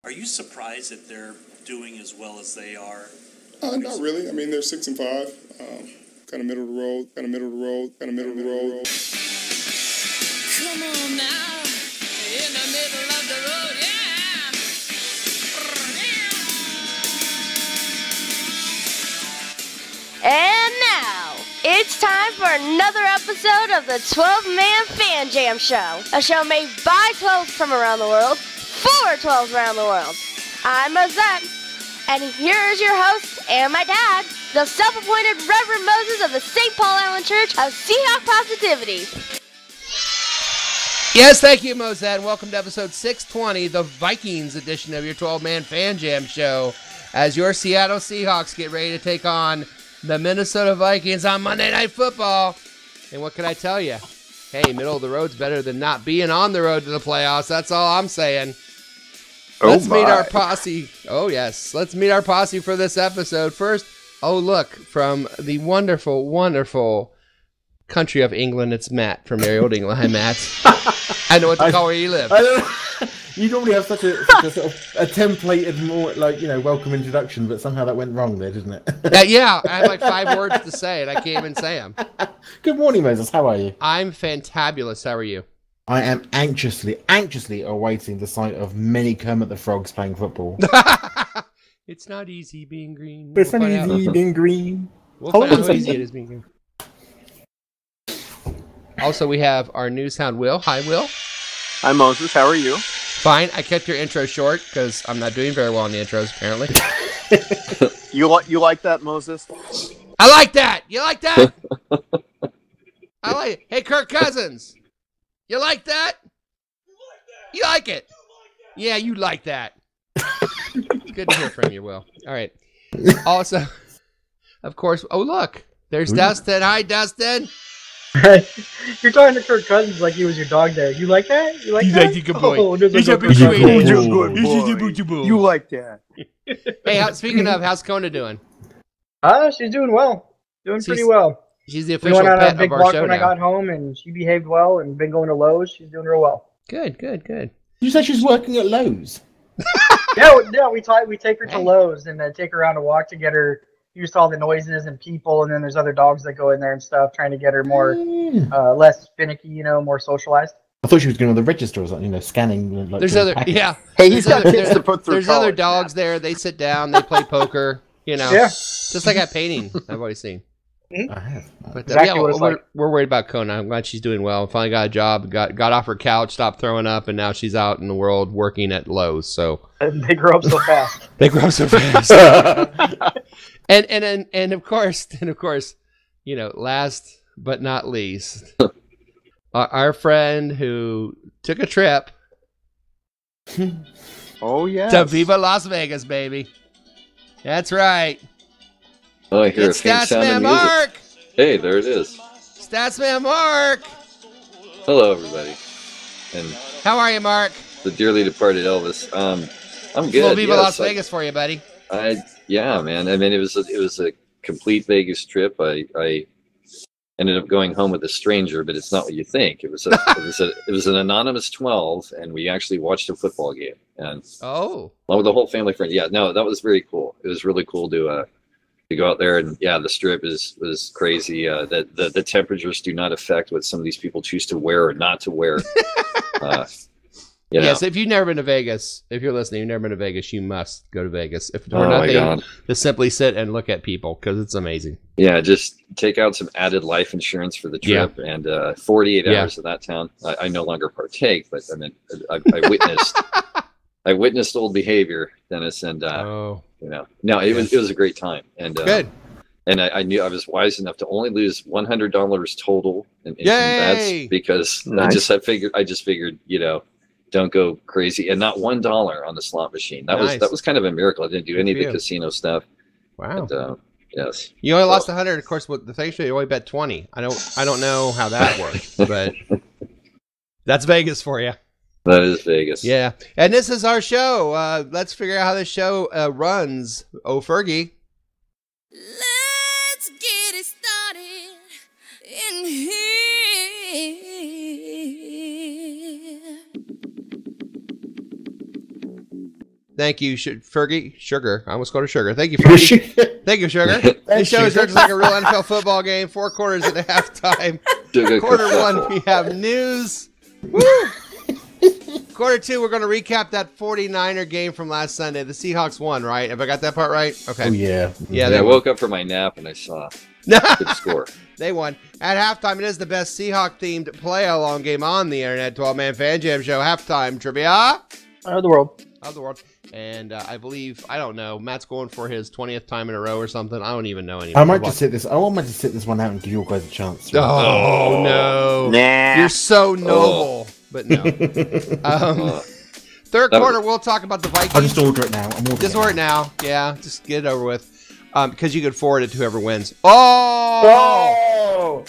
Are you surprised that they're doing as well as they are? Not really. I mean, they're 6-5, kind of middle of the road, kind of middle of the road, kind of middle of the road. Come on now, in the middle of the road, yeah. And now, it's time for another episode of the 12-Man Fan Jam Show. A show made by 12s from around the world, for 12s around the world. I'm Mosette, and here's your host and my dad, the self-appointed Reverend Moses of the St. Paul Allen Church of Seahawk Positivity. Yes, thank you, Mosette. Welcome to episode 620, the Vikings edition of your 12-Man Fan Jam Show, as your Seattle Seahawks get ready to take on the Minnesota Vikings on Monday Night Football. And what can I tell you? Hey, middle of the road's better than not being on the road to the playoffs. That's all I'm saying. Let's meet our posse. Oh, yes. Let's meet our posse for this episode. First, oh, look, from the wonderful, wonderful country of England, it's Matt from Merry Old England. Hi, Matt. I know what to call where you live. You normally have such a sort of a templated, more like, welcome introduction, but somehow that went wrong there, didn't it? Yeah, I have like 5 words to say, and I can't even say them. Good morning, Moses. How are you? I'm fantabulous. How are you? I am anxiously awaiting the sight of many Kermit the Frogs playing football. It's not easy being green. It's not easy being green. We'll find out how easy it is being green. Also, we have our new sound, Will. Hi, Will. Hi, Moses. How are you? Fine. I kept your intro short because I'm not doing very well in the intros, apparently. You like that, Moses? I like that. You like that? I like it. Hey, Kirk Cousins. You like that? You like it? Yeah, you like that. Good to hear from you, Will. All right. Also, of course, oh, look. There's Dustin. Hi, Dustin. You're talking to Kirk Cousins like he was your dog there. You like that? You like that? He's a good boy. Oh, He's a good boy. You like that? Hey, speaking of, how's Kona doing? She's doing well. Pretty well. She's the We official went on a pet big of our walk show when now. I got home, and she behaved well and been going to Lowe's. She's doing real well. Good. You said she's working at Lowe's. Yeah, we take her to Lowe's and take her around to walk to get her used to all the noises and people, and then there's other dogs that go in there and stuff, trying to get her more less finicky, more socialized. I thought she was going to the register or something, scanning. Like, there's other, yeah. Hey, he's got kids to put through There's college. other dogs there. They sit down. They play poker. Yeah. Just like that painting I've always seen. I have. But Exactly what it's like. we're worried about Kona. I'm glad she's doing well. Finally got a job. Got off her couch. Stopped throwing up, and now she's out in the world working at Lowe's. So They grow up so fast. they grow up so fast. and of course, last but not least, our friend who took a trip Oh, yeah. to Viva Las Vegas, baby. That's right. Oh, I hear It's a faint sound Statsman of music. Mark. Hey, there it is. Statsman Mark. Hello, everybody. And How are you, Mark? the dearly departed Elvis. I'm good. Little Viva yes, Las Vegas for you, buddy. Yeah, man. I mean, it was a complete Vegas trip. I ended up going home with a stranger, but it's not what you think. It was an anonymous 12, and we actually watched a football game, and Oh. along with the whole family friend. Yeah, no, that was very cool. It was really cool to go out there, and yeah, the strip was crazy. The temperatures do not affect what some of these people choose to wear or not to wear. Yes, if you've never been to Vegas, if you're listening, you've never been to Vegas, you must go to Vegas. If for Oh my nothing, God. to simply sit and look at people, because it's amazing. Yeah, just take out some added life insurance for the trip, and 48 hours of that town. I no longer partake, but I mean, I witnessed, I witnessed old behavior, Dennis, and no, it was a great time, and Good. And I knew I was wise enough to only lose $100 total in bets because Nice. I just figured, don't go crazy, and not $1 on the slot machine. That was kind of a miracle. I didn't do any of the casino stuff. Wow. But, yes. You only lost 100. Of course, with the thing you only bet 20. I don't know how that works, but that's Vegas for you. That is Vegas. Yeah. And this is our show. Let's figure out how this show runs. Oh, Fergie. Let's get it started in here. Thank you, Fergie. Sugar. I almost called her Sugar. Thank you, Fergie. Thank you, Sugar. This show is just like a real NFL football game. 4 quarters at the halftime. Quarter 1, we have news. Woo! Quarter 2, we're going to recap that 49er game from last Sunday. The Seahawks won, right? Have I got that part right? Okay. Oh, yeah. Yeah, I woke up from my nap and I saw good score. They won. At halftime, it is the best Seahawk-themed play-along game on the internet. 12-man Fan Jam Show. Halftime trivia. Of the world. Of the world. And I believe, I don't know, Matt's going for his 20th time in a row or something. I don't even know anymore. I might just sit this. I want to sit this one out and give you guys a chance. Oh, no. Nah. You're so noble. But no. Third quarter, we'll talk about the Vikings. I'll just order it now. Just order it now. Yeah, just get it over with. Because you could forward it to whoever wins. Oh!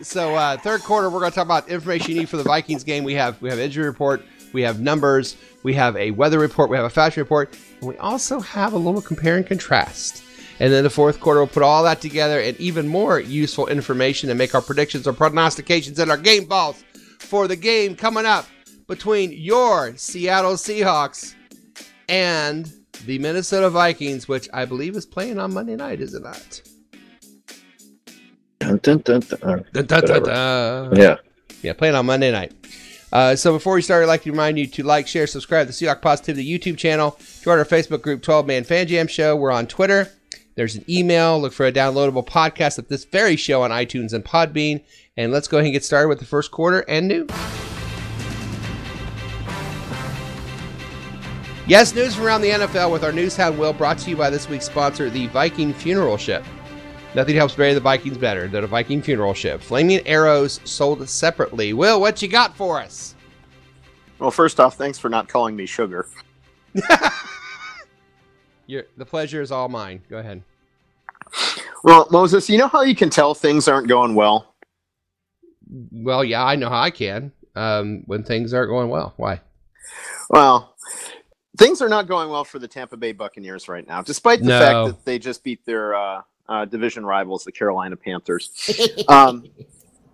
So third quarter, we're going to talk about information you need for the Vikings game. We have injury report. We have numbers. We have a weather report. We have a fashion report. And we also have a little compare and contrast. And then the fourth quarter, we'll put all that together and even more useful information and make our predictions or prognostications and our game balls for the game coming up between your Seattle Seahawks and the Minnesota Vikings, which I believe is playing on Monday night, is it not? Dun, dun, dun, dun. Dun, dun, dun, dun. Yeah. Yeah, playing on Monday night. So before we start, I'd like to remind you to like, share, subscribe to the Seahawk Positivity YouTube channel. Join our Facebook group, 12-Man Fan Jam Show. We're on Twitter. There's an email. Look for a downloadable podcast of this very show on iTunes and Podbean. And let's go ahead and get started with the first quarter and news. Yes, news from around the NFL with our news hound Will, brought to you by this week's sponsor, the Viking Funeral Ship. Nothing helps bury the Vikings better than a Viking funeral ship. Flaming arrows sold separately. Will, what you got for us? Well, first off, thanks for not calling me Sugar. The pleasure is all mine. Go ahead. Well, Moses, you know how you can tell things aren't going well? Well, yeah, I know how I can. When things aren't going well. Why? Well, things are not going well for the Tampa Bay Buccaneers right now, despite the fact that they just beat their division rivals, the Carolina Panthers.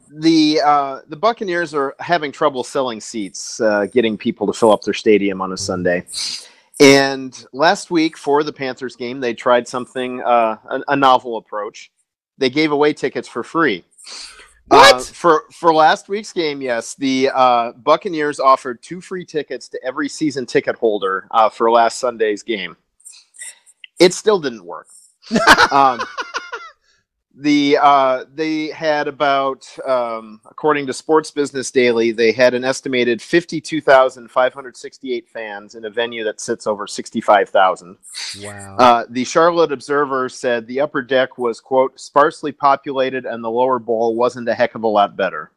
The Buccaneers are having trouble selling seats, getting people to fill up their stadium on a Sunday. And last week for the Panthers game, they tried something, a novel approach. They gave away tickets for free. What? For last week's game, yes, the Buccaneers offered 2 free tickets to every season ticket holder for last Sunday's game. It still didn't work. They had about, according to Sports Business Daily, they had an estimated 52,568 fans in a venue that sits over 65,000. Wow. The Charlotte Observer said the upper deck was, quote, sparsely populated and the lower bowl wasn't a heck of a lot better.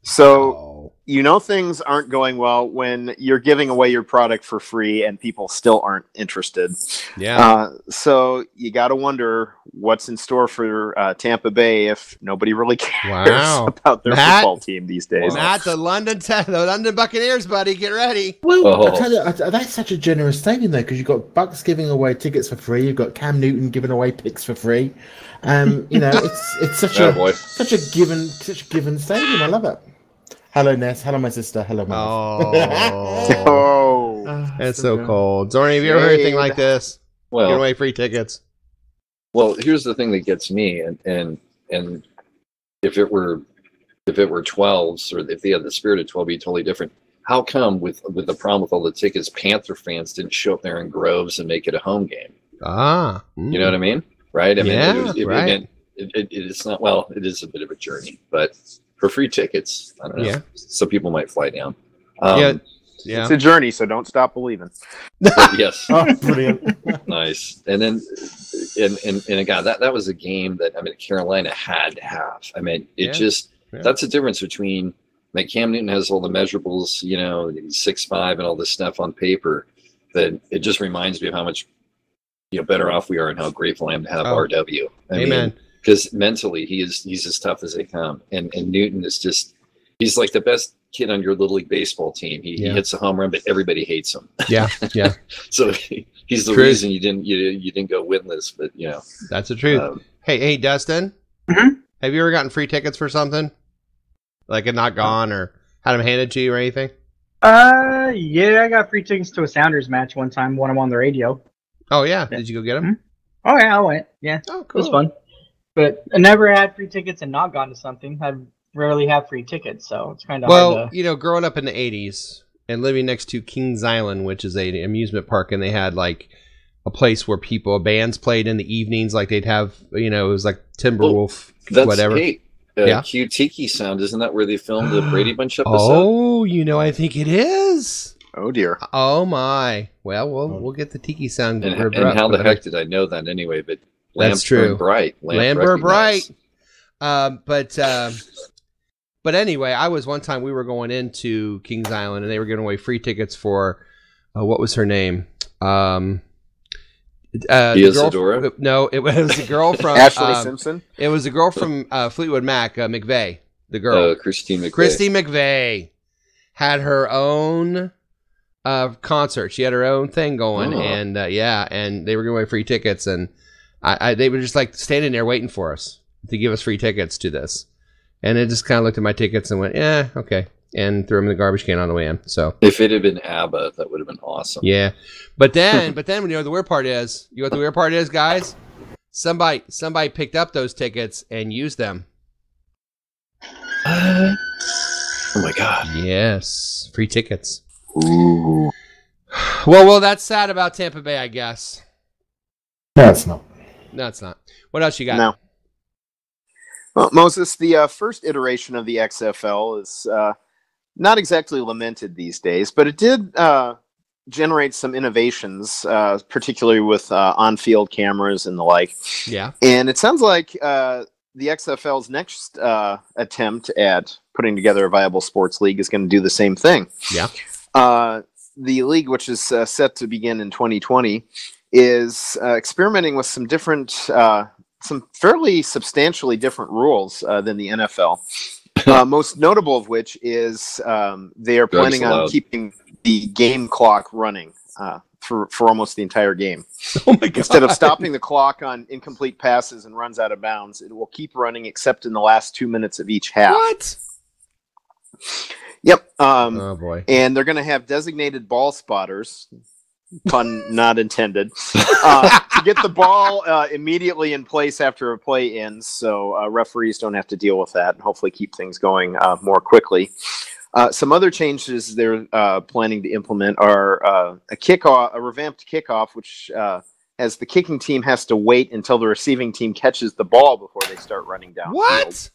So, you know things aren't going well when you're giving away your product for free and people still aren't interested. Yeah. So you got to wonder what's in store for Tampa Bay if nobody really cares about their football team these days. Matt, the London Buccaneers, buddy, get ready. Well, I tell you, that's such a generous stadium though, because you've got Bucks giving away tickets for free. You've got Cam Newton giving away picks for free. You know, it's such a given stadium. I love it. Hello, Ness. Hello, my sister. Hello, my It's so cold. Zorny, have you ever heard anything like this? Well, giving away free tickets. Well, here's the thing that gets me, and if it were 12s, or if they had the spirit of 12, it'd be totally different. How come with the problem with all the tickets, Panther fans didn't show up there in groves and make it a home game? You know what I mean? Right? I mean, it's not, well, it is a bit of a journey, but for free tickets, I don't know. Yeah. Some people might fly down. It's a journey, so don't stop believing. Yes. Brilliant. Nice. And then, and God, that was a game that, I mean, Carolina had to have. I mean, that's the difference between, like, Cam Newton has all the measurables, you know, 6'5" and all this stuff on paper, that it just reminds me of how much, you know, better off we are and how grateful I am to have RW. Amen. Because mentally he's as tough as they come, and Newton is just, he's like the best kid on your little league baseball team. He hits a home run, but everybody hates him. Yeah. So he's the reason you didn't go winless. But you know, that's the truth. Hey, Dustin, have you ever gotten free tickets for something, like it not gone or had them handed to you or anything? Yeah, I got free tickets to a Sounders match one time when I'm on the radio. Oh yeah, did you go get them? Oh yeah, I went. Yeah, oh cool. It was fun. But I never had free tickets and not gone to something. I rarely have free tickets, so it's kind of hard to... you know, growing up in the '80s and living next to Kings Island, which is an amusement park, and they had like a place where bands played in the evenings, like they'd have, you know, it was like Timberwolf, whatever. Cute Tiki Sound, isn't that where they filmed the Brady Bunch episode? Oh, you know, I think it is. Oh dear. Oh my. Well, we'll get the Tiki Sound. And how the heck did I know that anyway? But that's true. Bright. Lamp burn bright. But anyway, I was one time we were going into Kings Island and they were giving away free tickets for what was her name? Isadora? No, it was a girl from Ashley Simpson. It was a girl from Fleetwood Mac, McVeigh, the girl. Christine McVeigh. Christine McVeigh had her own concert. She had her own thing going, and and they were giving away free tickets, and they were just like standing there waiting for us to give us free tickets to this, and it just kind of looked at my tickets and went, yeah, okay. And threw them in the garbage can on the way in. So if it had been ABBA, that would have been awesome. Yeah, but then you know the weird part is, you know what the weird part is, guys? Somebody picked up those tickets and used them. Oh my god! Yes, free tickets. Ooh. Well, that's sad about Tampa Bay, I guess. No, it's not. No, it's not. What else you got? No. Well, Moses, the first iteration of the XFL is not exactly lamented these days, but it did generate some innovations, particularly with on-field cameras and the like. Yeah. And it sounds like the XFL's next attempt at putting together a viable sports league is going to do the same thing. Yeah. The league, which is set to begin in 2020, is experimenting with some different, some fairly substantially different rules than the NFL. Most notable of which is they are planning on keeping the game clock running for almost the entire game. Oh my God. Instead of stopping the clock on incomplete passes and runs out of bounds, it will keep running except in the last 2 minutes of each half. What? Yep. Oh boy. And they're going to have designated ball spotters, pun not intended, to get the ball immediately in place after a play ends, so referees don't have to deal with that, and hopefully keep things going more quickly. Some other changes they're planning to implement are a revamped kickoff, which as the kicking team has to wait until the receiving team catches the ball before they start running down. What?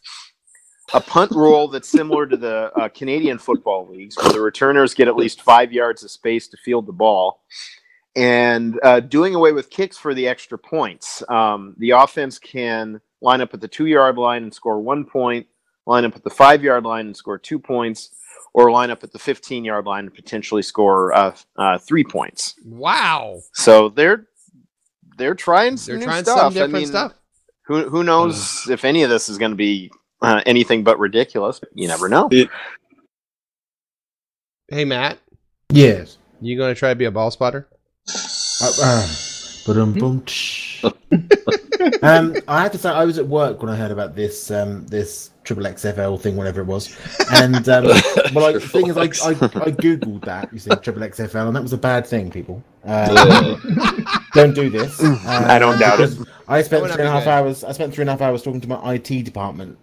A punt rule that's similar to the Canadian football leagues, where the returners get at least 5 yards of space to field the ball, and doing away with kicks for the extra points. The offense can line up at the 2-yard line and score 1 point, line up at the 5-yard line and score 2 points, or line up at the 15-yard line and potentially score 3 points. Wow! So they're trying some new stuff. Some different stuff. Who knows if any of this is going to be anything but ridiculous? You never know. Hey, Matt. Yes. You going to try to be a ball spotter? I have to say, I was at work when I heard about this this triple XFL thing, whatever it was, and well, the thing is, I googled that. You said triple XFL, and that was a bad thing, people. Don't do this. I don't doubt it. I spent 3.5 hours. I spent 3.5 hours talking to my IT department,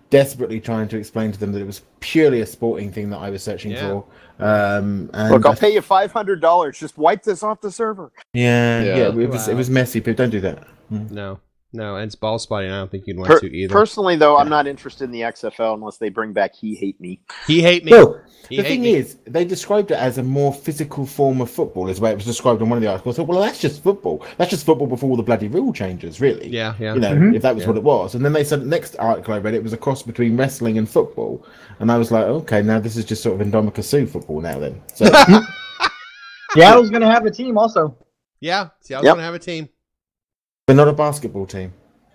desperately trying to explain to them that it was purely a sporting thing that I was searching for. And look, I'll pay you $500. Just wipe this off the server. It was messy. But don't do that. No, and it's ball spotting. I don't think you'd want to either. Personally, though, I'm not interested in the XFL unless they bring back He Hate Me. He Hate Me. Well, the thing is, they described it as a more physical form of football, is the way it was described in one of the articles. So, well, that's just football. That's just football before all the bloody rule changes, really. Yeah. You know, if that was what it was. And then they said the next article I read, it was a cross between wrestling and football. And I was like, okay, now this is just sort of Indomitius Sue football now then. So. Seattle's going to have a team also. Yeah, Seattle's going to have a team. But not a basketball team.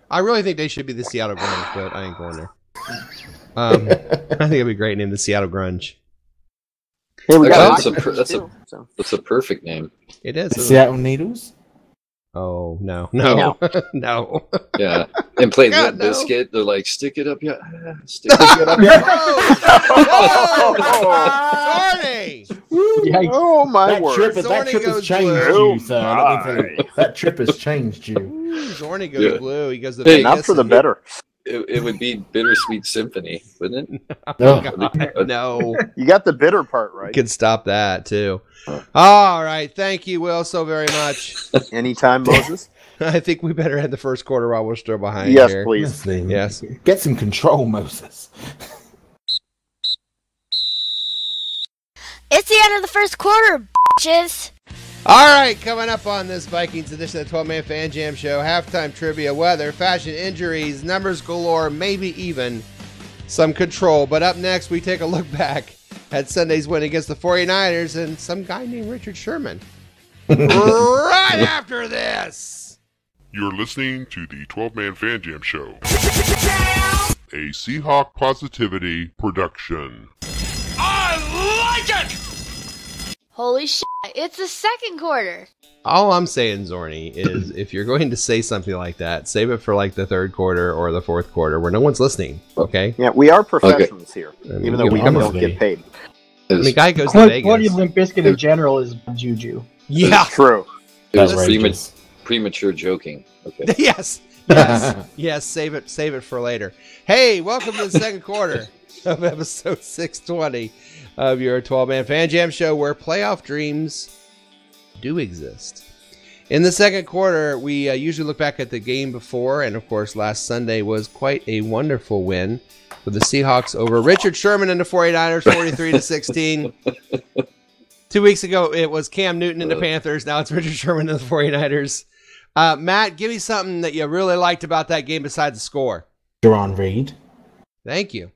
I really think they should be the Seattle Grunge, but I ain't going there. I think it'd be a great name, the Seattle Grunge. Hey, that's a perfect name. It is. The Seattle Needles? Oh, no. No. No. Yeah. And played God, Limp no. Bizkit. They're like, stick it up, yeah. Stick it up, yeah. Zorny! Yikes. Oh my That word! trip, that Zorny trip has goes changed blue. you, sir. Let me tell you. That trip has changed you. Ooh, Zorny goes Yeah. blue. He goes to Hey, Vegas. Not for the and- better. It would be Bittersweet Symphony, wouldn't it? Oh, God, no. You got the bitter part right. Could stop that, too. All right. Thank you, Will, so very much. Anytime, Moses. I think we better end the first quarter while we're still behind Yes, here. please. Yes. Get some control, Moses. It's the end of the first quarter, bitches. All right, coming up on this Vikings edition of the 12-Man Fan Jam Show, halftime trivia, weather, fashion, injuries, numbers galore, maybe even some control. But up next, we take a look back at Sunday's win against the 49ers and some guy named Richard Sherman. Right after this. You're listening to the 12-Man Fan Jam Show, a Seahawk Positivity production. Holy shit, it's the second quarter. All I'm saying, Zorny, is if you're going to say something like that, save it for like the third quarter or the fourth quarter where no one's listening, okay? Yeah, we are professionals here, even though we come don't on. get paid. I mean, guy goes to Vegas. Quality Limp Bizkit in general is juju. Yeah. It's true. It was Outrageous. premature joking. Okay. Yes. Yes, save it for later. Hey, welcome to the second quarter of episode 620 of your 12-Man Fan Jam Show, where playoff dreams do exist. In the second quarter, we usually look back at the game before, and of course, last Sunday was quite a wonderful win for the Seahawks over Richard Sherman and the 49ers, 43-16. 2 weeks ago, it was Cam Newton and the Panthers. Now it's Richard Sherman and the 49ers. Matt, give me something that you really liked about that game besides the score. Duran Reed. Thank you.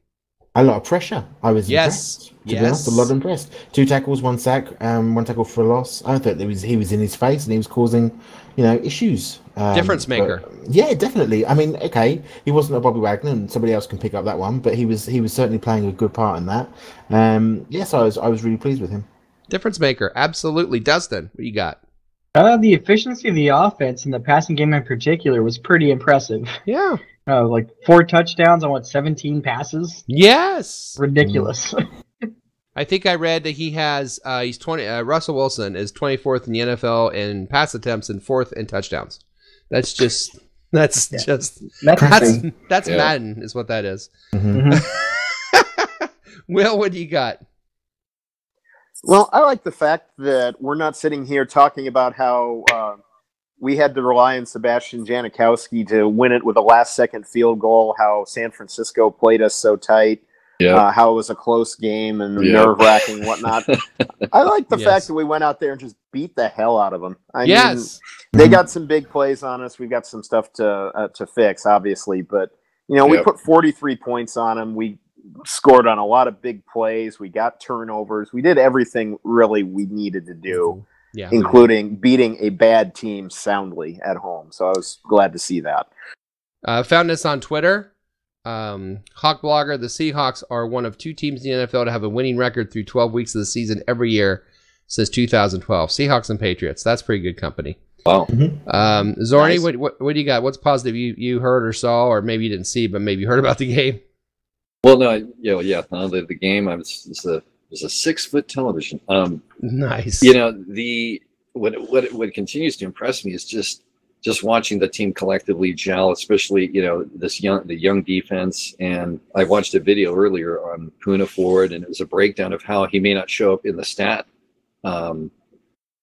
A lot of pressure. I was Yes. impressed. To be honest, a lot impressed. 2 tackles, 1 sack, 1 tackle for a loss. I thought he was in his face and he was causing, issues. Difference maker. Yeah, definitely. I mean, okay, he wasn't a Bobby Wagner, and somebody else can pick up that one, but he was certainly playing a good part in that. Yes, I was really pleased with him. Difference maker. Absolutely. Dustin, what you got? The efficiency of the offense in the passing game in particular was pretty impressive. Yeah. Like 4 touchdowns on 17 passes. Yes. Ridiculous. I think I read that he has he's 20. Russell Wilson is 24th in the NFL in pass attempts and 4th in touchdowns. That's Madden is what that is. Mm-hmm. Will, what do you got? Well, I like the fact that we're not sitting here talking about how we had to rely on Sebastian Janikowski to win it with a last-second field goal, how San Francisco played us so tight, how it was a close game and nerve-wracking and whatnot. I like the fact that we went out there and just beat the hell out of them. I mean, they got some big plays on us. We've got some stuff to fix, obviously, but we put 43 points on them. We scored on a lot of big plays. We got turnovers. We did everything really we needed to do, including beating a bad team soundly at home. So I was glad to see that. Found this on Twitter. Hawk Blogger, the Seahawks are one of 2 teams in the NFL to have a winning record through 12 weeks of the season every year since 2012. Seahawks and Patriots. That's pretty good company. Wow. Zorny, nice. What do you got? What's positive you heard or saw, or maybe you didn't see, but maybe you heard about the game? Well, no, the game. It was a 6-foot television. Nice. What continues to impress me is just watching the team collectively gel, especially the young defense. And I watched a video earlier on Puna Ford, and it was a breakdown of how he may not show up in the stat, in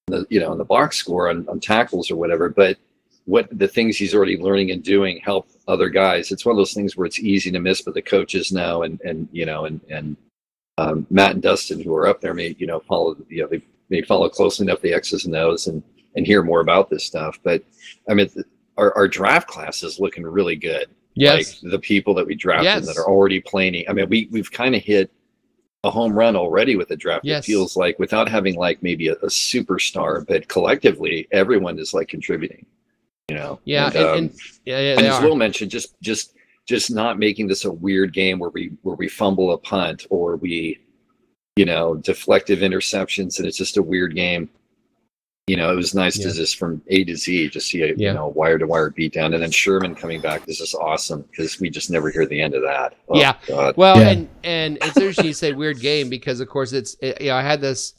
the box score on tackles or whatever, but what the things he's already learning and doing help other guys. It's one of those things where it's easy to miss, but the coaches know, and Matt and Dustin, who are up there, may follow they may follow closely enough the X's and O's and hear more about this stuff. But I mean, our draft class is looking really good. Yes, like the people that we drafted that are already playing. I mean, we've kind of hit a home run already with the draft. It feels like, without having like maybe a superstar, but collectively everyone is like contributing. As Will mentioned, just not making this a weird game where we fumble a punt or we deflective interceptions and it's just a weird game. it was nice to just from A to Z just see a wire to wire beatdown, and then Sherman coming back. This is awesome because we just never hear the end of that. Oh, God. Well, and it's interesting you say weird game because of course I had this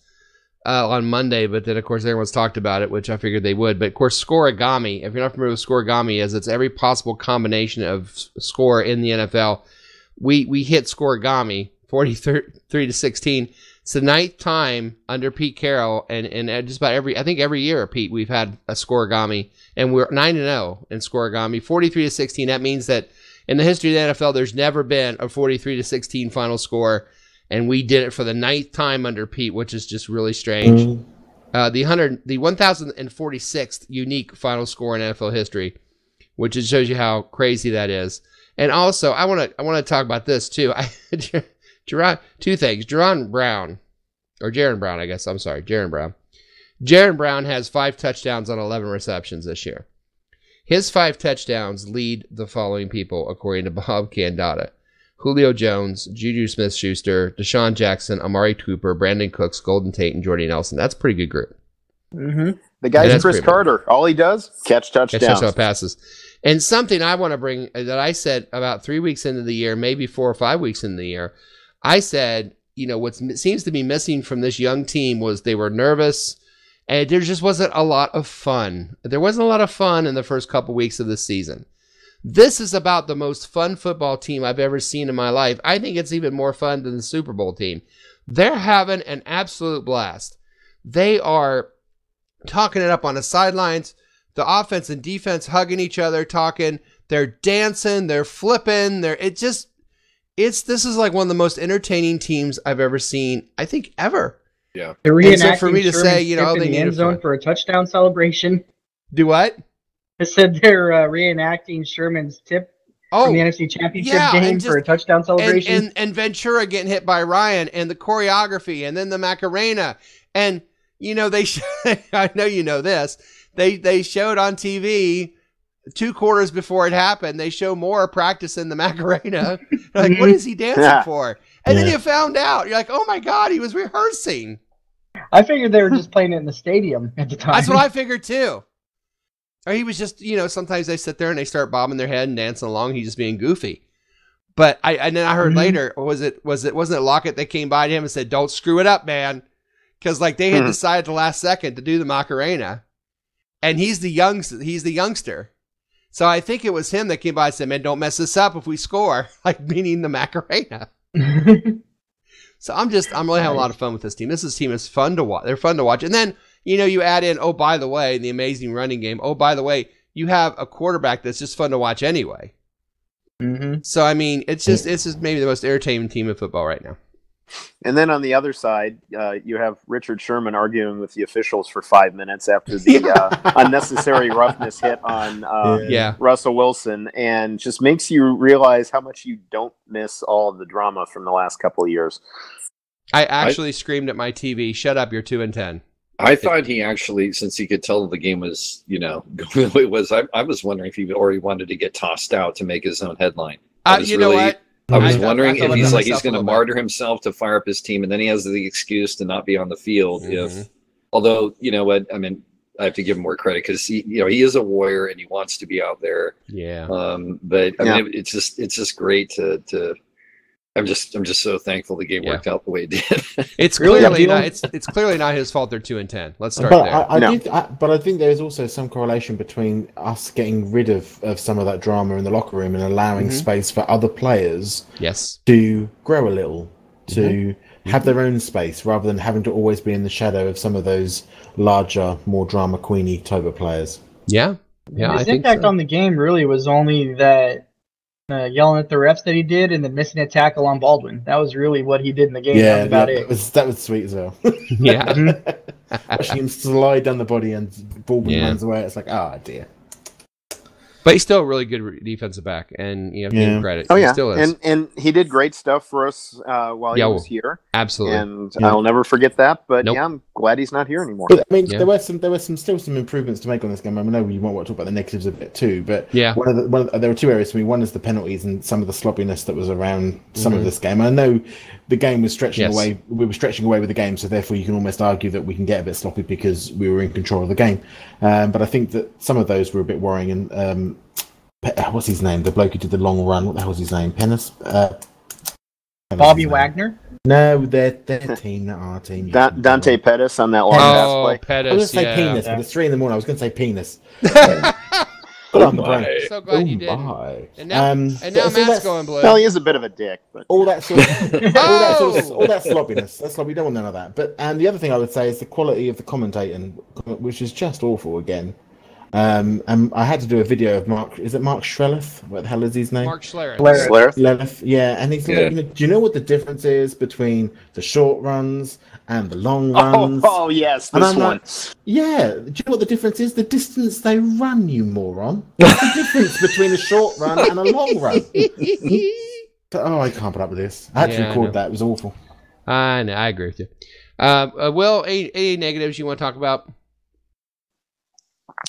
on Monday, but then of course everyone's talked about it, which I figured they would. But of course, scoregami. If you're not familiar with scoregami, it's every possible combination of score in the NFL. We hit scoregami 43-16. It's the 9th time under Pete Carroll, and just about every year, Pete, we've had a scoregami, and we're 9-0 in scoregami, 43-16. That means that in the history of the NFL, there's never been a 43-16 final score, and we did it for the 9th time under Pete, which is just really strange. The 1046th unique final score in NFL history, which just shows you how crazy that is. And also, I want to talk about this too. Two things. Jaron Brown, or Jaron Brown, I guess. I'm sorry, Jaron Brown. Jaron Brown has 5 touchdowns on 11 receptions this year. His 5 touchdowns lead the following people, according to Bob Candata: Julio Jones, Juju Smith-Schuster, Deshaun Jackson, Amari Cooper, Brandon Cooks, Golden Tate, and Jordy Nelson. That's pretty good group. Mm-hmm. The guy's Chris Carter. All he does, catch touchdowns. Catch touchdown passes. And something I want to bring that I said about 3 weeks into the year, maybe 4 or 5 weeks into the year, I said, what seems to be missing from this young team was they were nervous, and there just wasn't a lot of fun. There wasn't a lot of fun in the first couple weeks of the season. This is about the most fun football team I've ever seen in my life. I think it's even more fun than the Super Bowl team. They're having an absolute blast. They are talking it up on the sidelines. The offense and defense hugging each other, talking. They're dancing. They're flipping. This is like one of the most entertaining teams I've ever seen, I think, ever. Yeah. They're reenacting so for me to say, they they in the need end zone for a touchdown celebration. Do what? I said they're reenacting Sherman's tip from the NFC Championship game for a touchdown celebration. And Ventura getting hit by Ryan, and the choreography, and then the Macarena. And, I know you know this. They showed on TV 2 quarters before it happened. They show more practicing the Macarena. Like, what is he dancing for? And then you found out. You're like, oh my God, he was rehearsing. I figured they were just playing it in the stadium at the time. That's what I figured too. Or he was just, sometimes they sit there and they start bobbing their head and dancing along. He's just being goofy. But then I heard later, wasn't it Lockett that came by to him and said, "Don't screw it up, man," because they had decided the last second to do the Macarena, and he's the youngster. So I think it was him that came by and said, "Man, don't mess this up if we score," meaning the Macarena. So I'm really having a lot of fun with this team. This team is fun to watch. They're fun to watch. And then, you add in, oh, by the way, the amazing running game. Oh, by the way, you have a quarterback that's just fun to watch anyway. Mm-hmm. So, I mean, it's just maybe the most entertaining team in football right now. And then on the other side, you have Richard Sherman arguing with the officials for 5 minutes after the unnecessary roughness hit on Russell Wilson, and just makes you realize how much you don't miss all of the drama from the last couple of years. I actually screamed at my TV, "Shut up, you're 2-10." I thought he actually, since he could tell the game was, going the way it was, I was wondering if he already wanted to get tossed out to make his own headline. Know what? I was wondering if he's going to martyr himself to fire up his team, and then he has the excuse to not be on the field. Mm-hmm. Although, you know what, I mean, I have to give him more credit because he is a warrior and he wants to be out there. Yeah. But I mean, it's just great to. I'm just so thankful the game worked out the way it did. It's clearly not. It's clearly not his fault. They're 2-10. Let's start there. But I think there is also some correlation between us getting rid of some of that drama in the locker room and allowing space for other players, to grow a little, to have their own space rather than having to always be in the shadow of some of those larger, more drama queeny type of players. Yeah. His impact on the game really was only that. Yelling at the refs that he did, and then missing a tackle on Baldwin. That was really what he did in the game. Yeah, that was about it. That was sweet as well. Yeah. Watching him slide down the body and Baldwin runs away. It's like, oh dear. But he's still a really good defensive back, and give him credit. Oh, he yeah. still is. And he did great stuff for us while he was here. Absolutely. And I'll never forget that. But yeah, I'm glad he's not here anymore. But, I mean, there were still some improvements to make on this game. I know you might want to talk about the negatives a bit too, but there were two areas for me. One is the penalties and some of the sloppiness that was around some of this game. I know the game was stretching away. We were stretching away with the game, so therefore you can almost argue that we can get a bit sloppy because we were in control of the game. But I think that some of those were a bit worrying. And what's his name? The bloke who did the long run. What the hell was his name? Bobby Wagner? No, their team, not our team. Dante Pettis on that long pass play. Pettis, I was going to say penis, but it's 3 a.m. I was going to say penis. So glad you did. And now Matt's going blue. Well, he is a bit of a dick, but all that sort of, all that sloppiness. That's sloppy. You don't want none of that. But the other thing I would say is the quality of the commentating, which is just awful again. And I had to do a video of Mark. Is it Mark Schlereth? What the hell is his name? Mark Schlereth. Schlereth. Yeah, and he's like, do you know what the difference is between the short runs and the long runs? Oh yes, this one. Yeah, do you know what the difference is? The distance they run, you moron. What's the difference between a short run and a long run? I can't put up with this. I had to record that. It was awful. I know. I agree with you. Will, any negatives you want to talk about?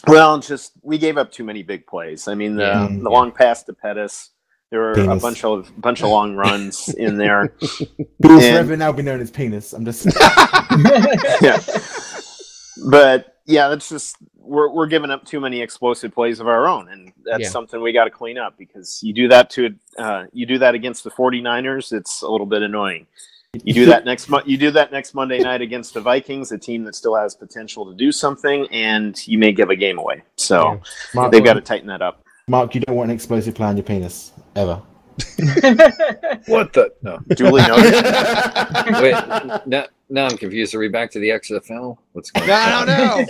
Well, we gave up too many big plays. I mean, the long pass to Pettis. There were a bunch of long runs in there. Who will forever now be known as Penis. I'm just. Yeah. But yeah, that's just we're giving up too many explosive plays of our own, and that's something we got to clean up because you do that against the 49ers, it's a little bit annoying. You do that next Monday night against the Vikings, a team that still has potential to do something, and you may give a game away. So they've got to tighten that up. Mark, you don't want an explosive play on your penis ever. What the? No. Duly noted. Wait, now I'm confused. Are we back to the XFL? What's going on? I don't know.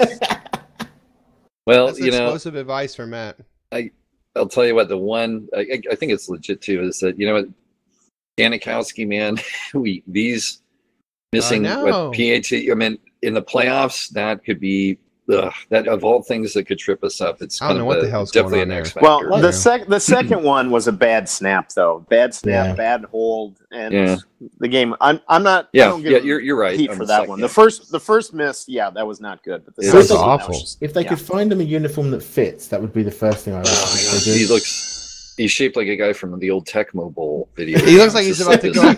Well, that's explosive advice from Matt. I'll tell you what. The one I think it's legit too is that what. Janikowski, man, these missing what PAT. I mean, in the playoffs, that could be that of all things that could trip us up. It's I don't know what the hell's definitely going on an there. X factor. Well, the second one was a bad snap, though. Bad snap, bad hold, and the game. I'm not. Yeah, you're right. Heat for that one. The first miss, that was not good. But the second was awful. If they could find him a uniform that fits, that would be the first thing I would. He's shaped like a guy from the old Tecmo Bowl video. He looks like he's about to go.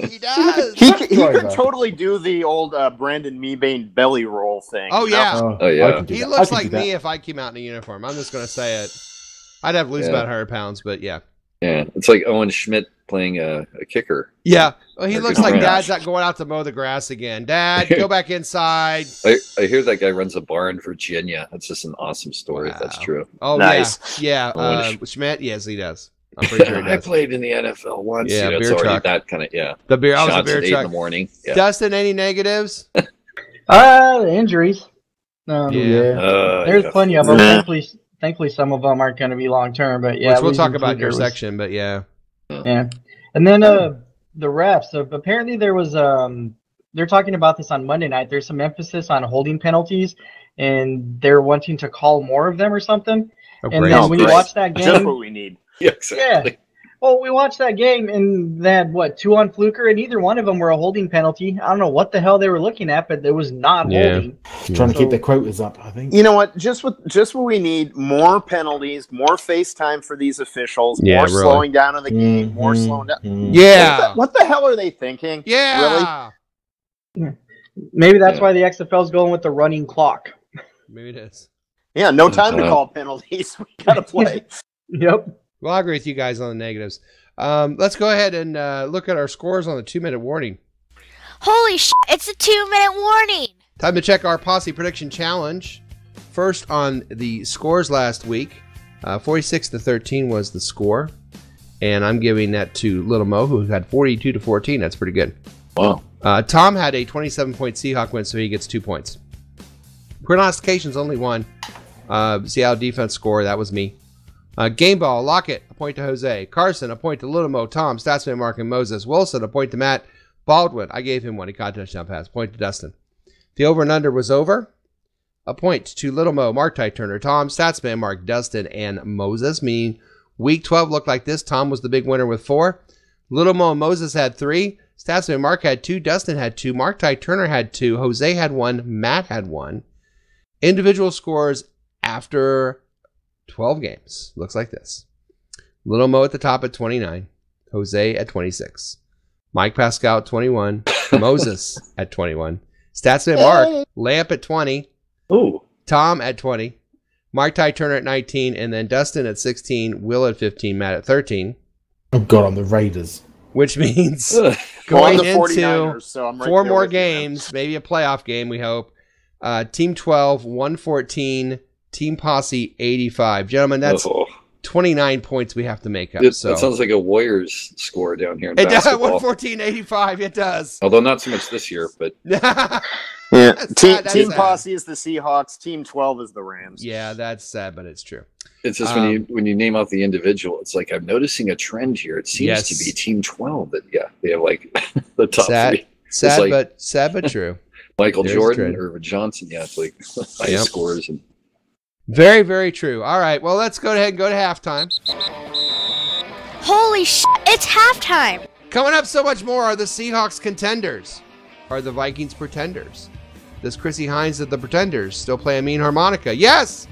He does. He could totally do the old Brandon Mebane belly roll thing. Oh yeah. Oh yeah. He looks like me if I came out in a uniform. I'm just gonna say it. I'd have to lose about 100 pounds, but yeah. Yeah, it's like Owen Schmidt playing a kicker. Yeah, well, he looks like Dad's not going out to mow the grass again. Dad, go back inside. I hear that guy runs a bar in Virginia. That's just an awesome story. If that's true. Oh nice. Yeah. Schmidt, yes, he does. I'm pretty sure he does. I played in the NFL once. Yeah, it's beer truck. That kind of The beer. I was a shots beer at 8 truck. in the morning. Yeah. Dustin, any negatives? The injuries. There's plenty of them. Thankfully, some of them aren't going to be long term. But yeah, which we'll talk about in your section. But yeah. Yeah, and then the refs. So apparently there was they're talking about this on Monday night. There's some emphasis on holding penalties, and they're wanting to call more of them or something. And then when you watch that game, just what we need. Yeah, exactly. Yeah. Well, we watched that game, and they had, 2 on Fluker, and either one of them were a holding penalty. I don't know what the hell they were looking at, but it was not holding. Trying to keep their quotas up, I think. You know what? Just what we need: more penalties, more face time for these officials, more slowing down of the game, more slowing down. Yeah. What the hell are they thinking? Yeah. Really? Maybe that's why the XFL's going with the running clock. Maybe it is. Yeah, no time to call penalties. We gotta play. Yep. Well, I agree with you guys on the negatives. Let's go ahead and look at our scores on the 2-minute warning. Holy shit, it's a 2-minute warning. Time to check our Posse Prediction Challenge. First on the scores last week, 46-13 was the score. And I'm giving that to Little Mo, who had 42-14. That's pretty good. Wow. Tom had a 27-point Seahawk win, so he gets 2 points. Prognostications only one. Seattle defense score, that was me. Game Ball, Lockett, a point to Jose. Carson, a point to Little Mo. Tom, Statsman, Mark, and Moses. Wilson, a point to Matt. Baldwin, I gave him one. He caught a touchdown pass. Point to Dustin. The over and under was over. a point to Little Mo, Mark Ty Turner, Tom, Statsman, Mark, Dustin, and Moses. Meaning week 12 looked like this. Tom was the big winner with 4. Little Mo and Moses had 3. Statsman Mark had 2. Dustin had 2. Mark Ty Turner had 2. Jose had 1. Matt had 1. Individual scores after 12 games looks like this. Little Mo at the top at 29. Jose at 26. Mike Pascal at 21. Moses at 21. Statsman Mark, Lamp at 20. Ooh. Tom at 20. Mark Ty Turner at 19. And then Dustin at 16. Will at 15. Matt at 13. Oh, God, I'm the Raiders. Which means going into 4 more games, maybe a playoff game, we hope. Team 12, 114. Team Posse, 85. Gentlemen, that's 29 points we have to make up. That sounds like a Warriors score down here in basketball. 114-85, it does. Although not so much this year, but... Yeah, Team Posse is the Seahawks. Team 12 is the Rams. Yeah, that's sad, but it's true. It's just when you name out the individual, it's like I'm noticing a trend here. It seems to be Team 12 that they have like the top 3. Sad but true. Michael Jordan, Irvin Johnson, it's like high scores and. Very, very true. All right, well, let's go ahead and go to halftime. Holy shit, it's halftime. Coming up so much more are the Seahawks contenders. Are the Vikings pretenders? Does Chrissy Hines of the Pretenders still play a mean harmonica? Yes!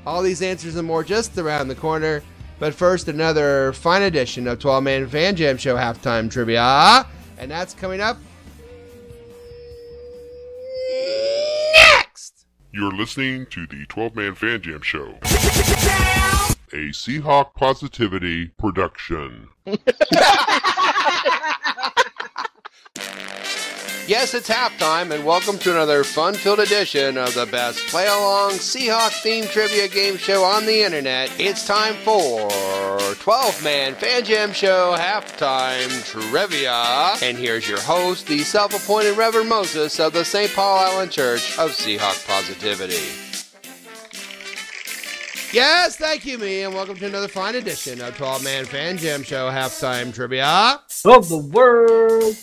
All these answers and more just around the corner. But first, another fine edition of 12-Man Fan Jam Show Halftime Trivia. And that's coming up next! You're listening to the 12-Man Fan Jam Show, a Seahawk Positivity production. Yes, it's halftime, and welcome to another fun-filled edition of the best play-along Seahawk-themed trivia game show on the internet. It's time for 12-Man Fan Jam Show Halftime Trivia. And here's your host, the self-appointed Reverend Moses of the St. Paul Island Church of Seahawk Positivity. Yes, thank you, me, and welcome to another fine edition of 12-Man Fan Jam Show Halftime Trivia. Of the world.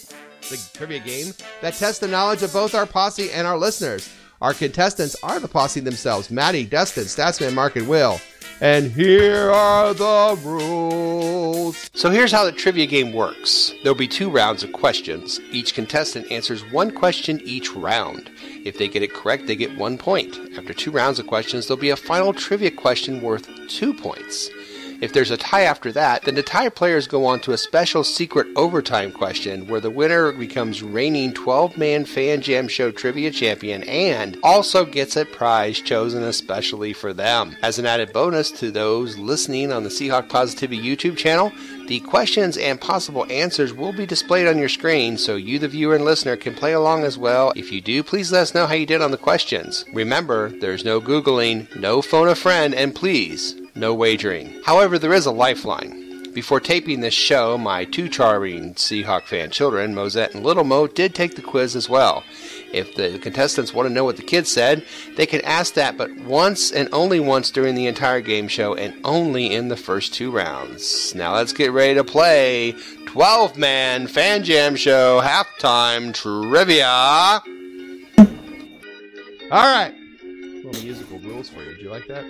The trivia game that tests the knowledge of both our posse and our listeners. Our contestants are the posse themselves, Maddie, Dustin, Statsman, Mark, and Will. And here are the rules. So here's how the trivia game works. There'll be 2 rounds of questions. Each contestant answers 1 question each round. If they get it correct, they get 1 point. After 2 rounds of questions, there'll be a final trivia question worth 2 points. If there's a tie after that, then the tie players go on to a special secret overtime question where the winner becomes reigning 12-man Fan Jam Show Trivia Champion and also gets a prize chosen especially for them. As an added bonus to those listening on the Seahawk Positivity YouTube channel, the questions and possible answers will be displayed on your screen so you, the viewer and listener, can play along as well. If you do, please let us know how you did on the questions. Remember, there's no Googling, no phone a friend, and please, no wagering. However, there is a lifeline. Before taping this show, my 2 charming Seahawk fan children, Mosette and Little Mo, did take the quiz as well. If the contestants want to know what the kids said, they can ask that but once and only once during the entire game show and only in the first 2 rounds. Now let's get ready to play 12-Man Fan Jam Show Halftime Trivia. All right. Little musical rules for you. Did you like that?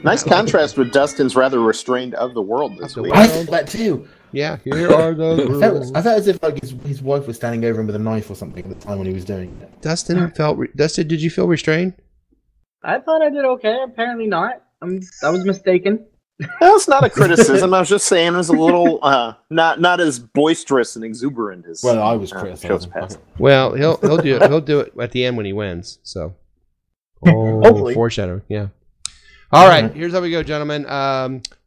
Nice contrast with Dustin's rather restrained of the world this week. I thought that too. Yeah, here are the rules. I felt as if like his wife was standing over him with a knife or something at the time when he was doing it. Dustin, did you feel restrained? I thought I did okay. Apparently not. I was mistaken. That's not a criticism. I was just saying it was a little not as boisterous and exuberant as. Well, I was criticizing. Well, he'll do it at the end when he wins. So, hopefully, foreshadowing. Yeah. All right, here's how we go, gentlemen.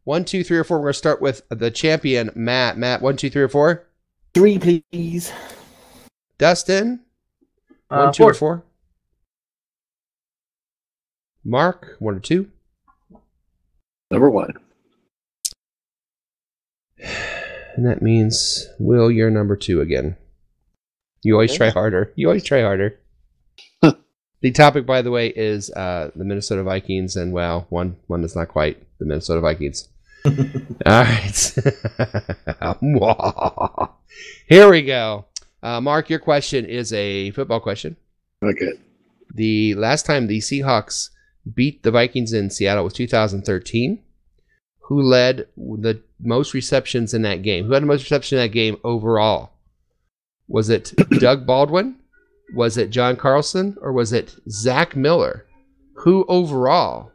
1, 2, 3, or 4. We're going to start with the champion, Matt. Matt, 1, 2, 3, or 4? 3, please. Dustin? 1, 2, or 4? Mark, 1 or 2? Number 1. And that means, Will, you're number 2 again. You always try harder. The topic, by the way, is the Minnesota Vikings, and well, one is not quite the Minnesota Vikings. All right. Here we go. Mark, your question is a football question. Okay. The last time the Seahawks beat the Vikings in Seattle was 2013. Who led the most receptions in that game? Who had the most receptions in that game overall? Was it Doug Baldwin? Was it John Carlson? Or was it Zach Miller? Who overall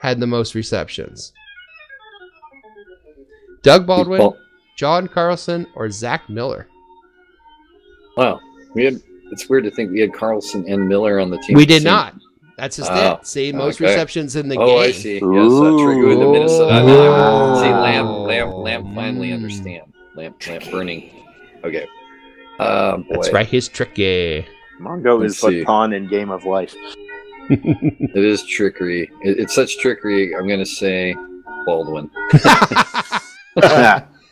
had the most receptions? Doug Baldwin, John Carlson, or Zach Miller? Wow. It's weird to think we had Carlson and Miller on the team. We did not. That's just it. See, most receptions in the game. Oh, I see. Yes, triggered the Minnesota. See, Lamb finally understand. Lamp burning. Okay. Boy. That's right. He's tricky. Mongo is but pawn in Game of Life. It is trickery. It's such trickery. I'm going to say Baldwin.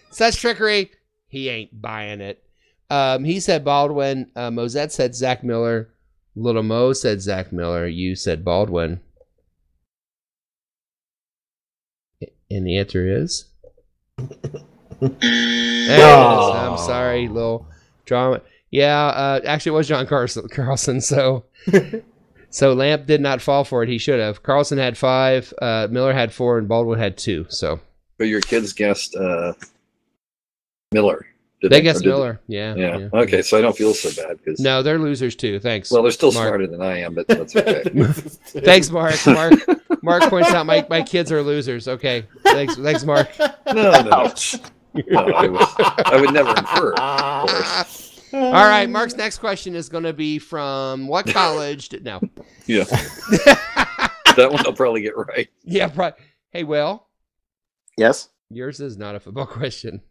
Such trickery. He ain't buying it. He said Baldwin. Mosette said Zach Miller. Little Mo said Zach Miller. You said Baldwin. And the answer is? There it is. I'm sorry, little drama. Yeah, actually it was John Carlson, so Lamp did not fall for it. He should have. Carlson had 5, Miller had 4, and Baldwin had 2. So, but your kids guessed Miller. They guessed Miller. Yeah. Okay, so I don't feel so bad. No, they're losers too. Thanks. Well, they're still Mark. smarter than I am, but that's okay. Thanks, Mark. Mark points out my kids are losers. Okay. Thanks, Mark. No. I would never infer, of course. All right, Mark's next question is going to be from what college? No. Yeah. That one I'll probably get right. Yeah. Hey, Will. Yes. Yours is not a football question.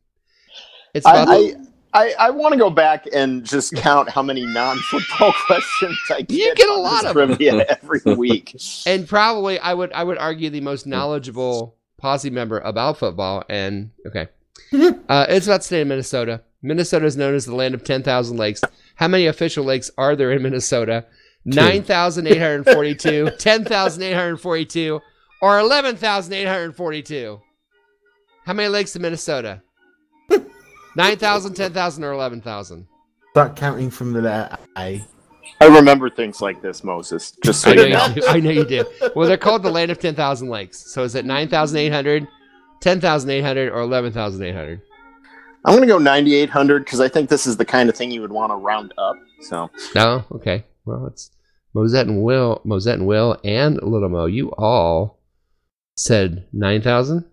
It's I want to go back and just count how many non-football questions I get. You get a lot of trivia every week, and probably I would argue the most knowledgeable posse member about football. And okay, it's about the state of Minnesota. Minnesota is known as the land of 10,000 lakes. How many official lakes are there in Minnesota? 9,842, 10,842, or 11,842? How many lakes in Minnesota? 9,000, 10,000, or 11,000? Start counting from the letter A. I remember things like this, Moses. Just so you know. I know you do. Well, they're called the land of 10,000 lakes. So is it 9,800, 10,800, or 11,800? I'm going to go 9,800 because I think this is the kind of thing you would want to round up. So. No, okay. Well, it's Mosette and Will, and Little Mo. You all said 9,000.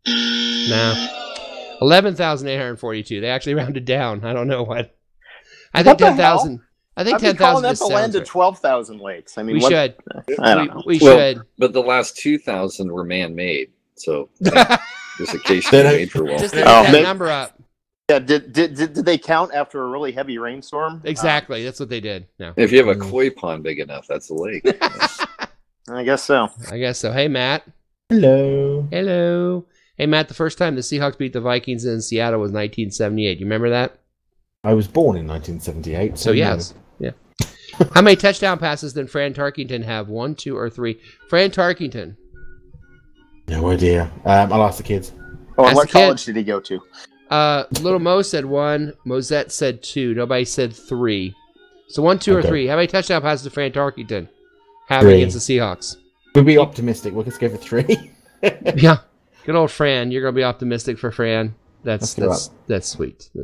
No. 11,842. They actually rounded down. I don't know what. I think 10,000. I think 10,000 is the land of 12,000 lakes. I mean, we should. I don't know. We should. But the last 2,000 were man-made, so there's a case to be made for Will. Just to get that number up. Yeah. Did they count after a really heavy rainstorm? Exactly. That's what they did. No. If you have a koi pond big enough, that's a lake. I guess so. Hey, Matt. Hello. Hey, Matt, the first time the Seahawks beat the Vikings in Seattle was 1978. You remember that? I was born in 1978. So yes. Yeah. How many touchdown passes did Fran Tarkington have? 1, 2, or 3? Fran Tarkington. No idea. I'll ask the kids. Oh, and what college did he go to? Little Mo said 1. Mosette said 2. Nobody said 3. So 1, 2, or 3. How many touchdown passes did Fran Tarkington have 3. against the Seahawks? We'll be optimistic. We'll just go for 3. Yeah. Good old Fran. You're going to be optimistic for Fran. That's sweet. That's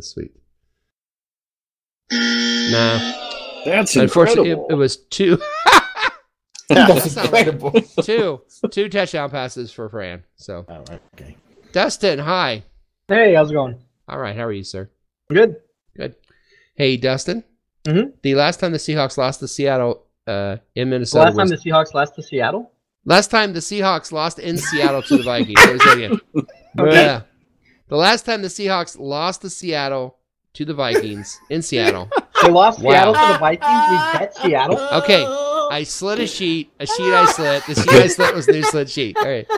sweet. Nah. That's unfortunately, incredible. it was 2. That's incredible. Right. 2 touchdown passes for Fran. So. Oh, right. Okay. Dustin, hi. Hey, how's it going? All right. How are you, sir? Good. Hey, Dustin. Mm-hmm. The last time the Seahawks lost to Seattle in Minnesota. The Seahawks lost to Seattle? Last time the Seahawks lost in Seattle to the Vikings. Again. Okay. Yeah. The last time the Seahawks lost to Seattle to the Vikings in Seattle. They lost Seattle to the Vikings. We bet Seattle. Okay. I slid a sheet. I slit. The sheet I slit was new slit sheet. All right.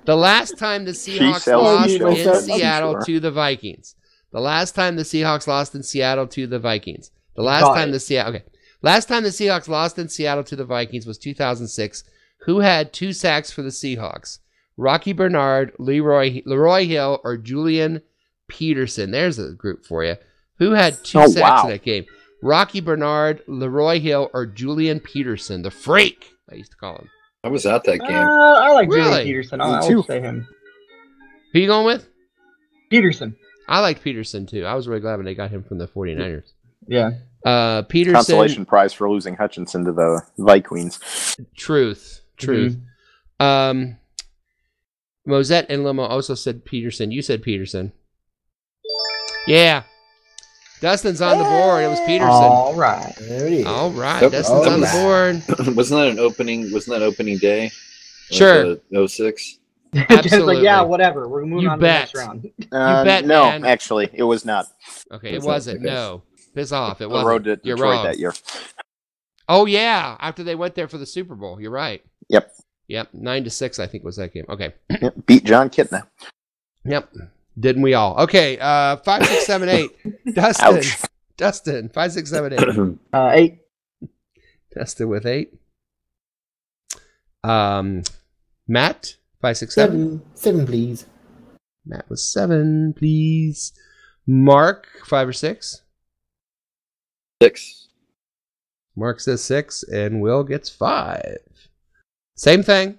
The last time the Seahawks lost in Seattle to the Vikings. The last time the Seahawks lost in Seattle to the Vikings. Last time the Seahawks lost in Seattle to the Vikings was 2006. Who had 2 sacks for the Seahawks? Rocky Bernard, Leroy Hill, or Julian Peterson? There's a group for you. Who had 2 sacks in that game? Rocky Bernard, Leroy Hill, or Julian Peterson, the freak, I used to call him. I was at that game. I like Really? Julian Peterson. I would say him. Who you going with? Peterson. I liked Peterson, too. I was really glad when they got him from the 49ers. Yeah. Peterson. Consolation prize for losing Hutchinson to the Vikings. Truth. Mm-hmm. Mosette and Limo also said Peterson. You said Peterson. Yeah. Dustin's on the board. It was Peterson. All right. There it is. All right. Yep. Dustin's on the board. Wasn't that opening day? Sure. 06? Just like, yeah, whatever. We're moving on to the next round. You bet, no, man. actually, it was not. Okay, it wasn't. No. Piss off. It The wasn't. road to You're Detroit wrong. that year. Oh, yeah. After they went there for the Super Bowl. You're right. Yep. 9-6, I think, was that game. Okay. Yep. Beat John Kitna. Yep. Didn't we all? Okay. 5, 6, 7, 8. Dustin. Ouch. Dustin. 5, 6, 7, 8. 8. Dustin with 8. Matt. 5, 6, 7. 7, please. Matt was 7, please. Mark. 5 or 6. 6. Mark says 6, and Will gets 5. Same thing.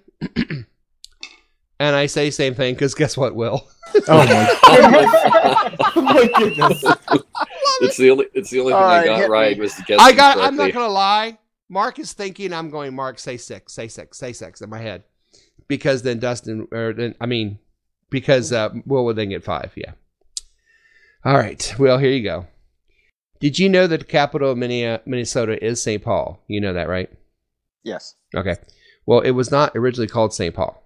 And I say same thing because guess what, Will? Oh my goodness! Oh my goodness! It's the only thing I got right was to guess. I'm not gonna lie. Mark is thinking I'm going. Mark, say 6, say 6, say 6 in my head, because then Dustin, because Will would then get 5. Yeah. All right. Well, here you go. Did you know that the capital of Minnesota is St. Paul? You know that, right? Yes. Okay. Well, it was not originally called St. Paul.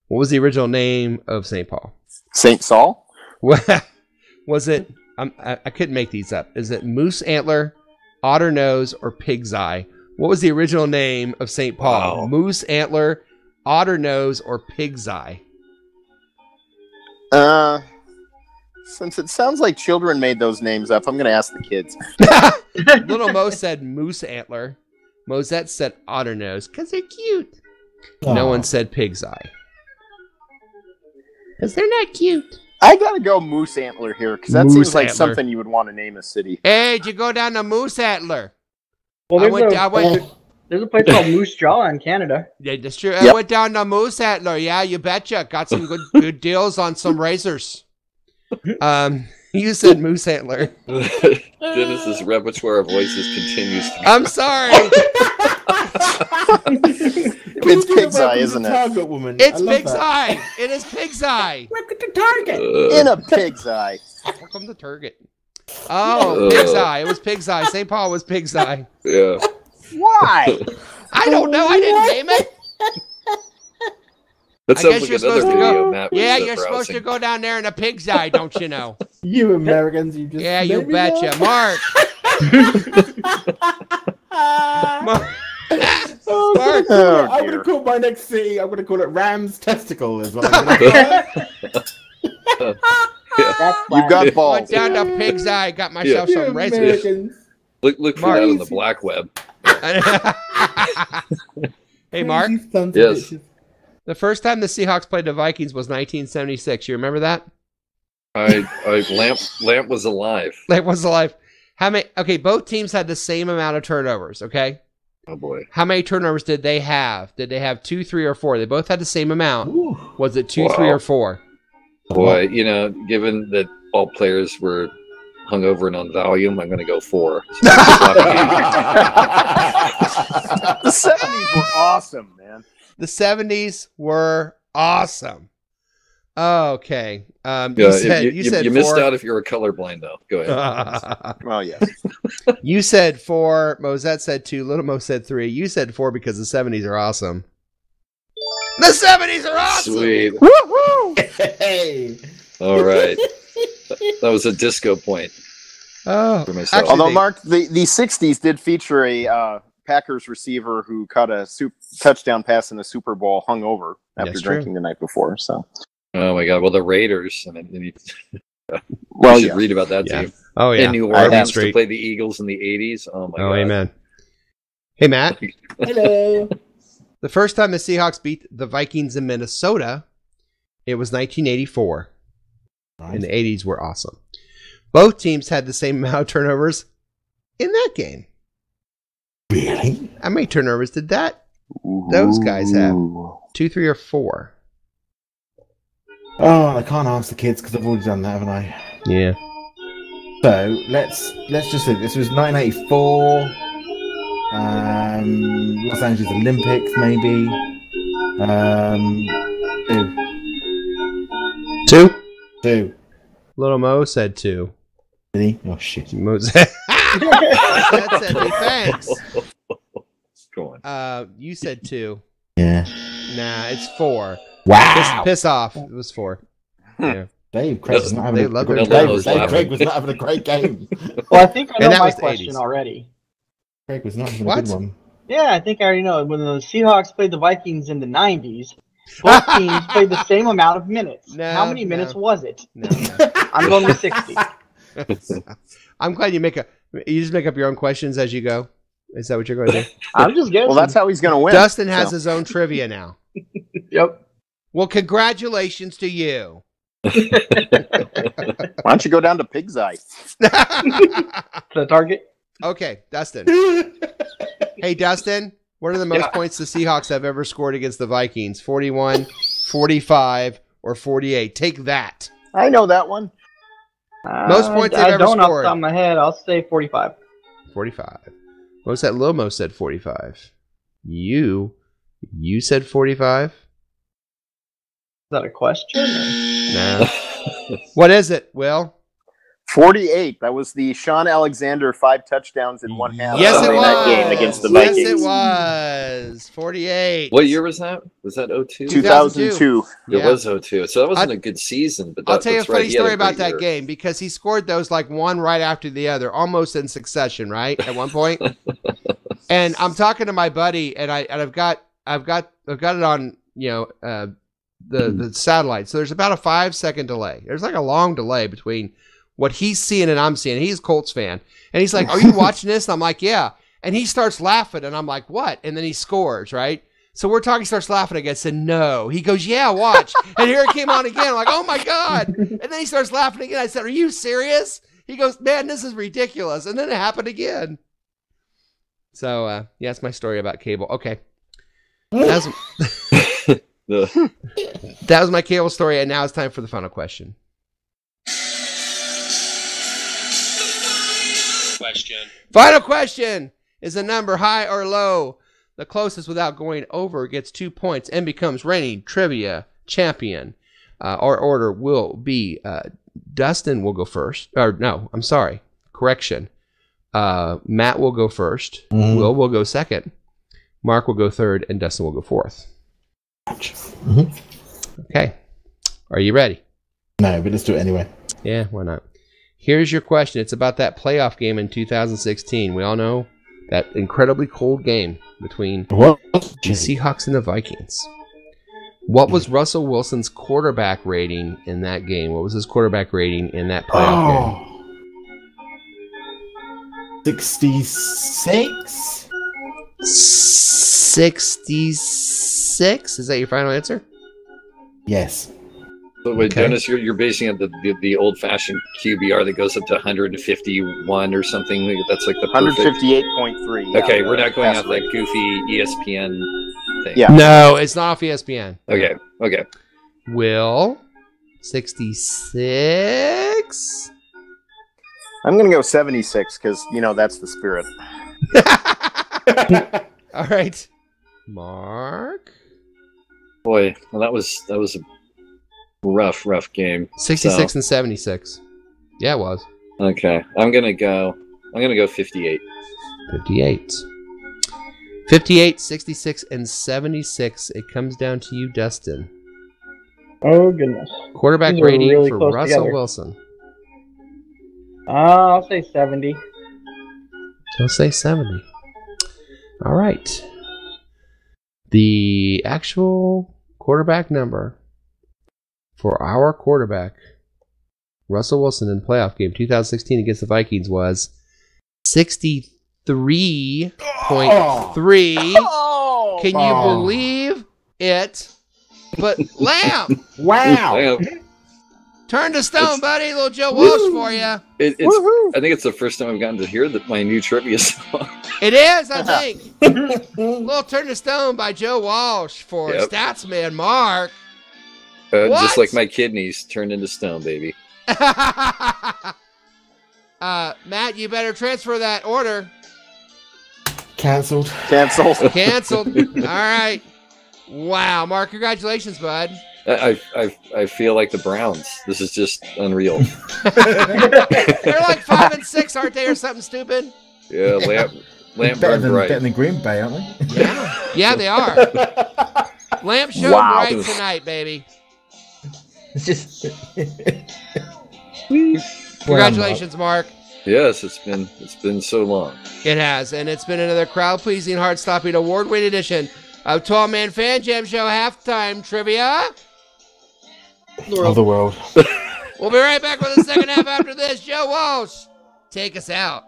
What was the original name of St. Paul? St. Saul? Was it, I couldn't make these up. Is it Moose Antler, Otter Nose, or Pig's Eye? What was the original name of St. Paul? Wow. Moose Antler, Otter Nose, or Pig's Eye? Since it sounds like children made those names up, I'm going to ask the kids. Little Mo said Moose Antler. Mosette said Otter Nose because they're cute. Aw. No one said Pig's Eye because they're not cute. I got to go Moose Antler here because that Moose seems like Antler. something you would want to name a city. Hey, did you go down to Moose Antler? Well, there's there's a place called Moose Jaw in Canada. Yeah, that's true. Yep. I went down to Moose Antler. Yeah, you betcha. Got some good deals on some razors. You said Moose Antler. Dennis's repertoire of voices continues to. I'm sorry. It's Pig's Eye, isn't it? Target woman. It's I love Pig's that. Eye. It is Pig's Eye. Welcome to Target. In a Pig's Eye. Welcome to Target. Oh, Pig's Eye. It was Pig's Eye. St. Paul was Pig's Eye. Yeah. Why? I don't know. I didn't name it. That I sounds guess like you're another supposed to video go. Matt was Yeah, you're supposed browsing. to go down there in a Pig's Eye, don't you know? You Americans, you just Yeah, you made me betcha. laugh. Mark. Mark. Oh, Mark. I'm gonna call my next city. I'm gonna call it Ram's Testicle. Is what I'm gonna call it. You got balls. Went down to Pig's Eye, got myself You some razors. Americans. Look for Mark. that on the black web. Hey, Mark. Crazy sons of Yes. bitches. The first time the Seahawks played the Vikings was 1976. You remember that? Lamp was alive. That was alive. How many? Okay, both teams had the same amount of turnovers. Okay. Oh boy. How many turnovers did they have? Did they have 2, 3, or 4? They both had the same amount. Ooh. Was it 2, Wow. 3, or 4? Boy, given that all players were hungover and on Valium, I'm going to go 4. So The 70s were awesome, man. The 70s were awesome. Okay. You yeah, said you, you said you missed 4. out if you were colorblind, though. Go ahead. Well, yes. You said 4. Mosette said 2. Little Mo said 3. You said 4 because the 70s are awesome. The 70s are awesome. Sweet. Woohoo! Hey. All right. That was a disco point Oh, for myself. actually, Although, Mark, the 60s did feature a Packers receiver who caught a touchdown pass in the Super Bowl hungover after That's drinking the night before. So, Oh my God! Well, the Raiders. I mean, you well, should yeah. read about that Yeah. team. Oh yeah. In New I have Orleans to straight. play the Eagles in the '80s. Oh my Oh, God! amen. Hey, Matt. Hello. The first time the Seahawks beat the Vikings in Minnesota, it was 1984. And the 80s were awesome. Both teams had the same amount of turnovers in that game? Really? How many turnovers did those guys have? 2, 3, or 4? Oh, I can't ask the kids because I've already done that, haven't I? Yeah. So let's just say this was 1984. Los Angeles Olympics, maybe. 2. 2. Little Mo said 2. Did he? Oh shit. Mo said that said me, thanks. Go on. You said 2. Yeah. Nah, it's 4. Wow. Piss off. It was 4. Yeah. Dave Craig was not having a great game. Well, I think I And know that my was the question 80s. already. Craig was not having What? a good one. Yeah, I think I already know. When the Seahawks played the Vikings in the 90s, both teams played the same amount of minutes. No, How many minutes no. was it? No. I'm going with 60. I'm glad you just make up your own questions as you go. Is that what you're going to do? I'm just guessing. Well, that's how he's going to win. Dustin has so. his own trivia now. Yep. Well, congratulations to you. Why don't you go down to Pig's Eye? The target? Okay, Dustin. Hey, Dustin, what are the most points the Seahawks have ever scored against the Vikings? 41, 45, or 48? Take that. I know that one. Most points they've I ever don't off scored. the top of my head. I'll say 45. 45. What was that? Lil Mo said 45. You said 45? Is that a question? No. What is it, Will? 48. That was the Sean Alexander 5 touchdowns in one half. Yes, it Sunday was. night game against the Yes, Vikings. it was. 48. What year was that? Was that 02? 2002. It was 02. So that wasn't a good season. But I'll tell you a that's right. funny He had story a about great that year. game because he scored those like one right after the other, almost in succession, right? At one point. And I'm talking to my buddy, and I've got it on, the satellite. So there's about a 5-second delay. There's like a long delay between what he's seeing and I'm seeing. He's a Colts fan. And he's like, "Are you watching this?" And I'm like, "Yeah." And he starts laughing, and I'm like, "What?" And then he scores, right? So we're talking, he starts laughing again. I said, "No." He goes, "Yeah, watch." And here it came on again. I'm like, "Oh my God." And then he starts laughing again. I said, "Are you serious?" He goes, "Man, this is ridiculous." And then it happened again. So, yeah, that's my story about cable. Okay. That was my cable story, and now it's time for the final question. Final question. Is the number high or low? The closest without going over gets 2 points and becomes reigning trivia champion. Our order will be Dustin will go first. Or no, I'm sorry. Correction. Matt will go first. Mm-hmm. Will go second. Mark will go third, and Dustin will go fourth. Mm-hmm. Okay. Are you ready? No, but let's do it anyway. Yeah, why not? Here's your question. It's about that playoff game in 2016. We all know that incredibly cold game between the Seahawks and the Vikings. What was Russell Wilson's quarterback rating in that game? What was his quarterback rating in that playoff game? 66? 66? Is that your final answer? Yes. But wait, Okay. Dennis, you're basing it the old-fashioned QBR that goes up to 151 or something. That's like the perfect. 158.3. Yeah, Okay, we're not going off passer that goofy ESPN thing. Yeah. No, it's not off ESPN. Okay. Will 66? I'm going to go 76 because, that's the spirit. All right. Mark? Boy, well, that was a rough game. 66 and 76. Yeah, it was. Okay, I'm gonna go 58. 58. 58, 66, and 76. It comes down to you, Dustin. Oh, goodness. Quarterback These are rating really for close Russell together. Wilson. I'll say 70. He'll say 70. All right. The actual quarterback number for our quarterback, Russell Wilson, in playoff game 2016 against the Vikings was 63.3. Can you believe it? But Lamb! Wow! Turn to stone, buddy. Little Joe Walsh for you. I think it's the first time I've gotten to hear my new trivia song. It is, I think. Little Turn to Stone by Joe Walsh for Statsman Mark. Just like my kidneys turned into stone, baby. Matt, you better transfer that order. Cancelled. Canceled. All right. Wow, Mark, congratulations, bud. I feel like the Browns. This is just unreal. They're like 5 and 6, aren't they, or something stupid? Yeah, lamp burned bright. Better than Green Bay, aren't they? Yeah, they are. Lamp showed bright tonight, baby. It's just. Congratulations, Mark. Yes, it's been so long. It has, and it's been another crowd-pleasing, heart-stopping, award-winning edition of 12-Man Fan Jam Show Halftime Trivia. Of the world. We'll be right back with the second half after this. Joe Walsh, take us out.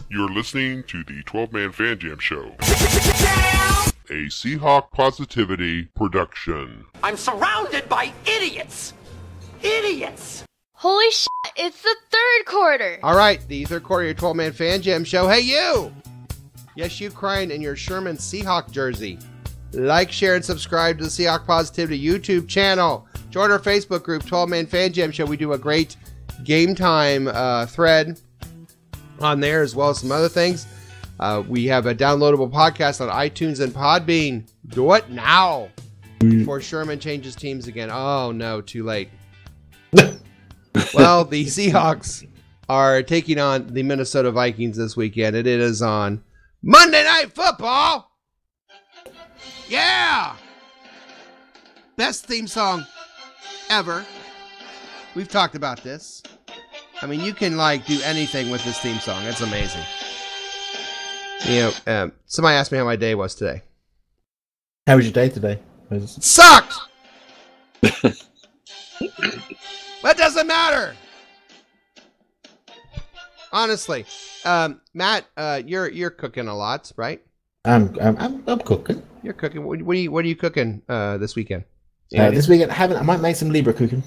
You're listening to the 12-Man Fan Jam Show, a Seahawk Positivity production. I'm surrounded by idiots! Idiots! Holy shit, it's the third quarter. All right, the third quarter of your 12-Man Fan Jam Show. Hey, you! Yes, you crying in your Sherman Seahawk jersey. Like, share, and subscribe to the Seahawk Positivity YouTube channel. Join our Facebook group, 12-Man Fan Jam Show. We do a great game time thread on there, as well as some other things. We have a downloadable podcast on iTunes and Podbean. Do it now before Sherman changes teams again. Oh, no, too late. Well, the Seahawks are taking on the Minnesota Vikings this weekend. It is on Monday Night Football. Yeah! Best theme song ever. We've talked about this. I mean, you can, do anything with this theme song. It's amazing. You know, somebody asked me how my day was today. How was your day today? Sucked! That doesn't matter. Honestly, Matt, you're cooking a lot, right? I'm cooking. You're cooking. What are you cooking this weekend? This weekend, I might make some Libra cooking.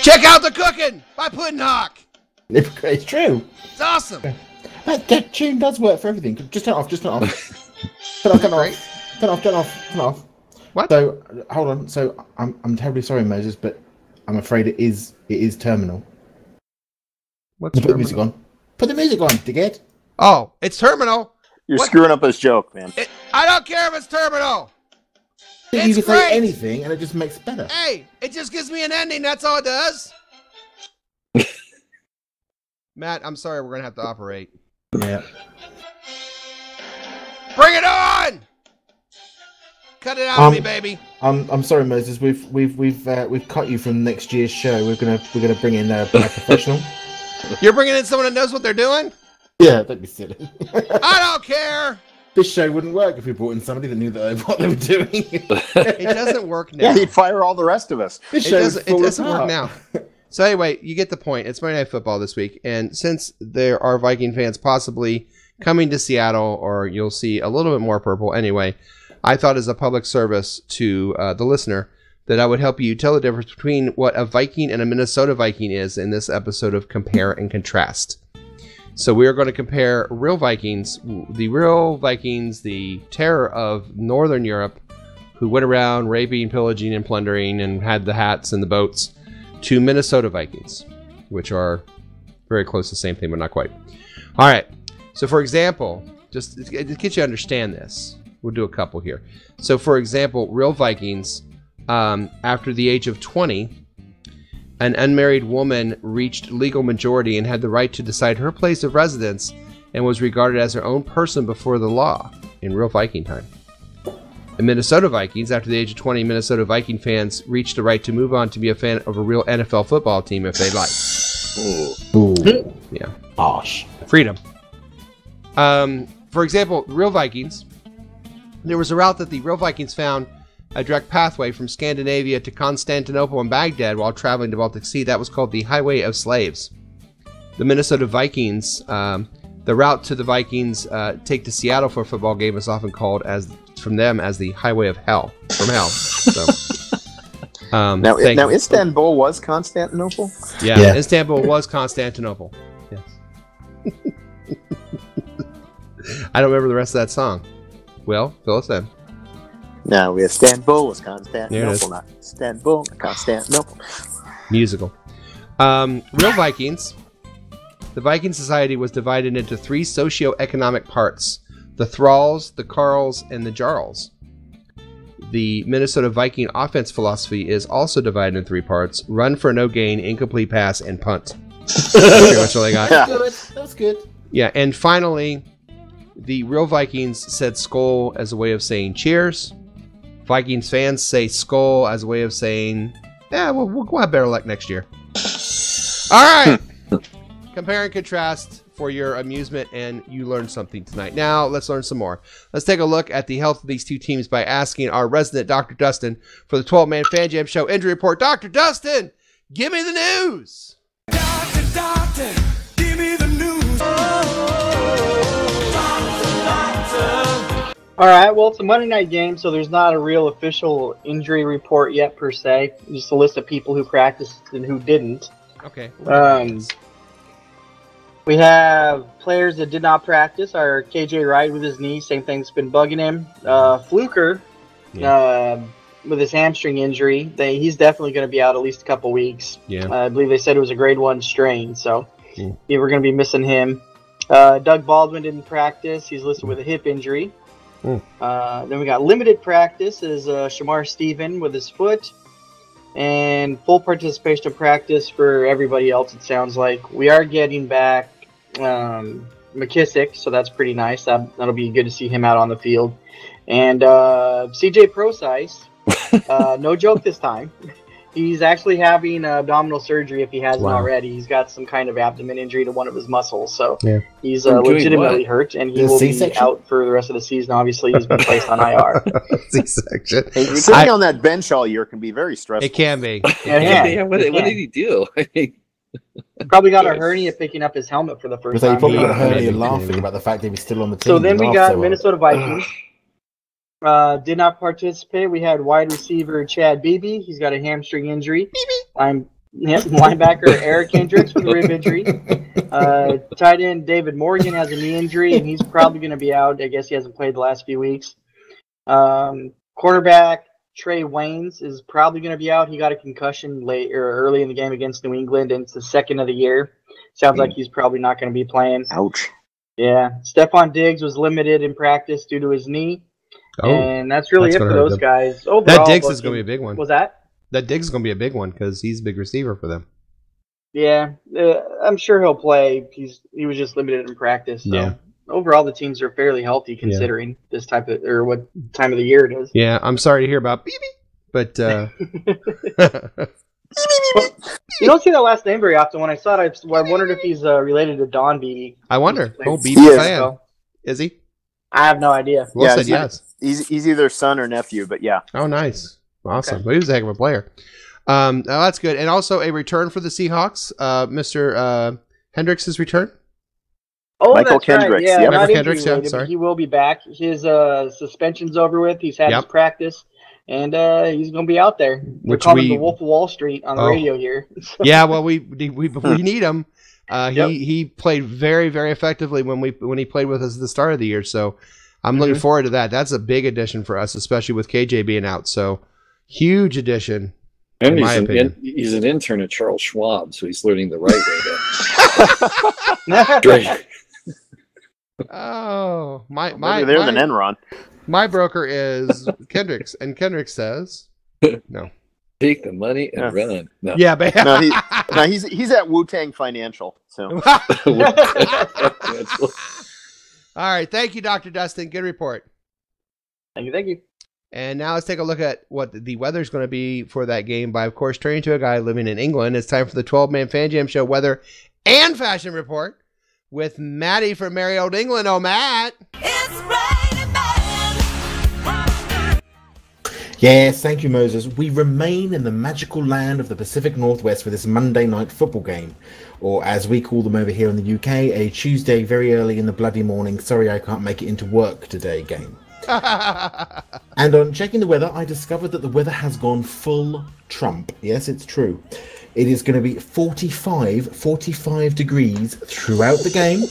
Check out the cooking by Puddin' Hawk. It's true. It's awesome. That tune does work for everything. Just turn it off. Turn off. What? So hold on. So I'm terribly sorry, Moses, but I'm afraid it is terminal. What's put the music on? Put the music on, dickhead. Oh, it's terminal. You're screwing up his joke, man. I don't care if it's terminal. You can say anything, and it just makes it better. Hey, it just gives me an ending. That's all it does. Matt, I'm sorry. We're gonna have to operate. Yeah. Bring it on. Cut it out of me, baby. I'm sorry, Moses. We've cut you from next year's show. We're gonna bring in a professional. You're bringing in someone that knows what they're doing? Yeah, don't be silly. I don't care. This show wouldn't work if we brought in somebody that knew what they were doing. It doesn't work now. Yeah, he'd fire all the rest of us. It doesn't work now. So anyway, you get the point. It's Monday Night Football this week, and since there are Viking fans possibly coming to Seattle, or you'll see a little bit more purple anyway, I thought as a public service to the listener that I would help you tell the difference between what a Viking and a Minnesota Viking is in this episode of Compare and Contrast. So we are going to compare real Vikings, the terror of Northern Europe, who went around raping, pillaging, and plundering, and had the hats and the boats, to Minnesota Vikings, which are very close to the same thing, but not quite. All right. So, for example, just to get you to understand this, we'll do a couple here. So, for example, real Vikings, after the age of 20, an unmarried woman reached legal majority and had the right to decide her place of residence and was regarded as her own person before the law in real Viking time. In Minnesota Vikings, after the age of 20, Minnesota Viking fans reached the right to move on to be a fan of a real NFL football team if they like. Ooh. Yeah. Gosh. Freedom. For example, real Vikings, there was a route that the real Vikings found a direct pathway from Scandinavia to Constantinople and Baghdad while traveling to Baltic Sea. That was called the Highway of Slaves. The Minnesota Vikings The route to the Vikings take to Seattle for a football game is often called from them as the highway of hell, from hell. So, now Istanbul was Constantinople? Yeah, Istanbul was Constantinople. Yes. I don't remember the rest of that song. Will, fill us in. No, Istanbul was Constantinople, not Istanbul, Constantinople. Musical. Real Vikings. The Viking society was divided into 3 socio-economic parts: the thralls, the carls, and the jarls. The Minnesota Viking offense philosophy is also divided into 3 parts: run for no gain, incomplete pass, and punt. That's pretty much all they got. That's good. Yeah, and finally, the real Vikings said skull as a way of saying cheers. Vikings fans say skull as a way of saying, yeah, we'll have better luck next year. All right. Compare and contrast for your amusement, and you learned something tonight. Now, let's learn some more. Let's take a look at the health of these 2 teams by asking our resident Dr. Dustin for the 12-man Fan Jam Show injury report. Dr. Dustin, give me the news. Doctor, give me the news. All right, well, it's a Monday night game, so there's not a real official injury report yet, per se. Just a list of people who practiced and who didn't. Okay. We have players that did not practice. Our KJ Wright with his knee, same thing's been bugging him. Fluker with his hamstring injury, he's definitely going to be out at least a couple weeks. Yeah. I believe they said it was a grade 1 strain, so we're going to be missing him. Doug Baldwin didn't practice. He's listed with a hip injury. Then we got limited practice is Shamar Stephen with his foot. And full participation practice for everybody else, it sounds like. We are getting back McKissick, so that's pretty nice. That'll be good to see him out on the field. And CJ Procise, no joke this time. He's actually having abdominal surgery if he hasn't already. He's got some kind of abdomen injury to one of his muscles, so he's legitimately hurt, and he will be out for the rest of the season. Obviously, he's been placed on IR. C-section. Sitting on that bench all year can be very stressful. It can be. What did he do? Probably got a hernia picking up his helmet for the first time. He probably got a hernia laughing about the fact that he was still on the team. So then we got Minnesota Vikings. Did not participate. We had wide receiver Chad Beebe. He's got a hamstring injury. Linebacker Eric Hendricks with a rib injury. Tight end David Morgan has a knee injury, and he's probably going to be out. I guess he hasn't played the last few weeks. Quarterback Trey Waynes is probably going to be out. He got a concussion early in the game against New England, and it's the second of the year. Sounds like he's probably not going to be playing. Ouch. Yeah. Stephon Diggs was limited in practice due to his knee. And that's really it for those guys. Overall, that Diggs is going to be a big one. Was that? That Diggs is going to be a big one because he's a big receiver for them. Yeah, I'm sure he'll play. He was just limited in practice. So overall, the teams are fairly healthy considering this type of what time of the year it is. Yeah, I'm sorry to hear about Beebe, but you don't see that last name very often. When I saw it, I wondered if he's related to Don Beebe. I wonder. Beebe fan. Is he? I have no idea. Will said yes. He's either son or nephew, but yeah. Oh, nice. Awesome. Okay. Well, he was a heck of a player. That's good. And also a return for the Seahawks. Mr. Hendricks' return. Oh, Michael that's Kendricks. Right. Yeah, yep. not Kendricks, related, sorry. He will be back. His suspension's over with. He's had his practice, and he's going to be out there. They're calling him the Wolf of Wall Street on the radio here. Yeah, well, we need him. He played very, very effectively when he played with us at the start of the year. So I'm looking forward to that. That's a big addition for us, especially with KJ being out. So huge addition. And he's an intern at Charles Schwab, so he's learning the right way to. Oh, my than Enron. My broker is Kendricks, and Kendricks says no. Take the money and run. No. Yeah, but he's at Wu-Tang Financial. So. All right, thank you, Dr. Dustin. Good report. Thank you. And now let's take a look at what the weather's going to be for that game by, of course, turning to a guy living in England. It's time for the 12-man Fan Jam Show weather and fashion report with Matty from merry old England. Oh, Matt. It's raining, man. Yes, thank you, Moses. We remain in the magical land of the Pacific Northwest for this Monday night football game, or as we call them over here in the UK, a Tuesday very early in the bloody morning, sorry I can't make it into work today game. And on checking the weather, I discovered that the weather has gone full Trump. Yes, it's true. It is going to be 45 degrees throughout the game,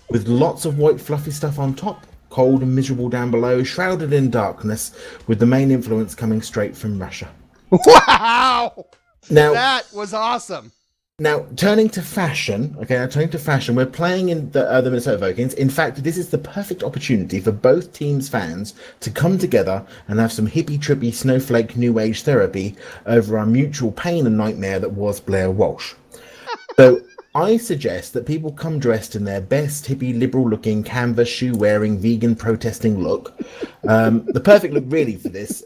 with lots of white fluffy stuff on top, cold and miserable down below, shrouded in darkness, with the main influence coming straight from Russia. Wow! Now, that was awesome. Now, turning to fashion, we're playing in the Minnesota Vikings. In fact, this is the perfect opportunity for both teams' fans to come together and have some hippie-trippy snowflake new age therapy over our mutual pain and nightmare that was Blair Walsh. So I suggest that people come dressed in their best hippie liberal looking canvas shoe wearing vegan protesting look. The perfect look really for this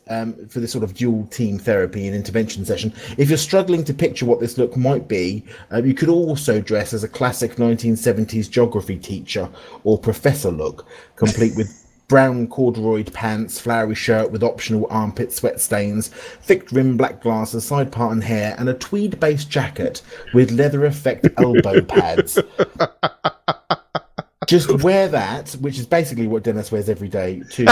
sort of dual team therapy and intervention session. If you're struggling to picture what this look might be, you could also dress as a classic 1970s geography teacher or professor look, complete with brown corduroy pants, flowery shirt with optional armpit sweat stains, thick rimmed black glasses, side parting hair, and a tweed-based jacket with leather effect elbow pads. Just wear that, which is basically what Dennis wears every day too.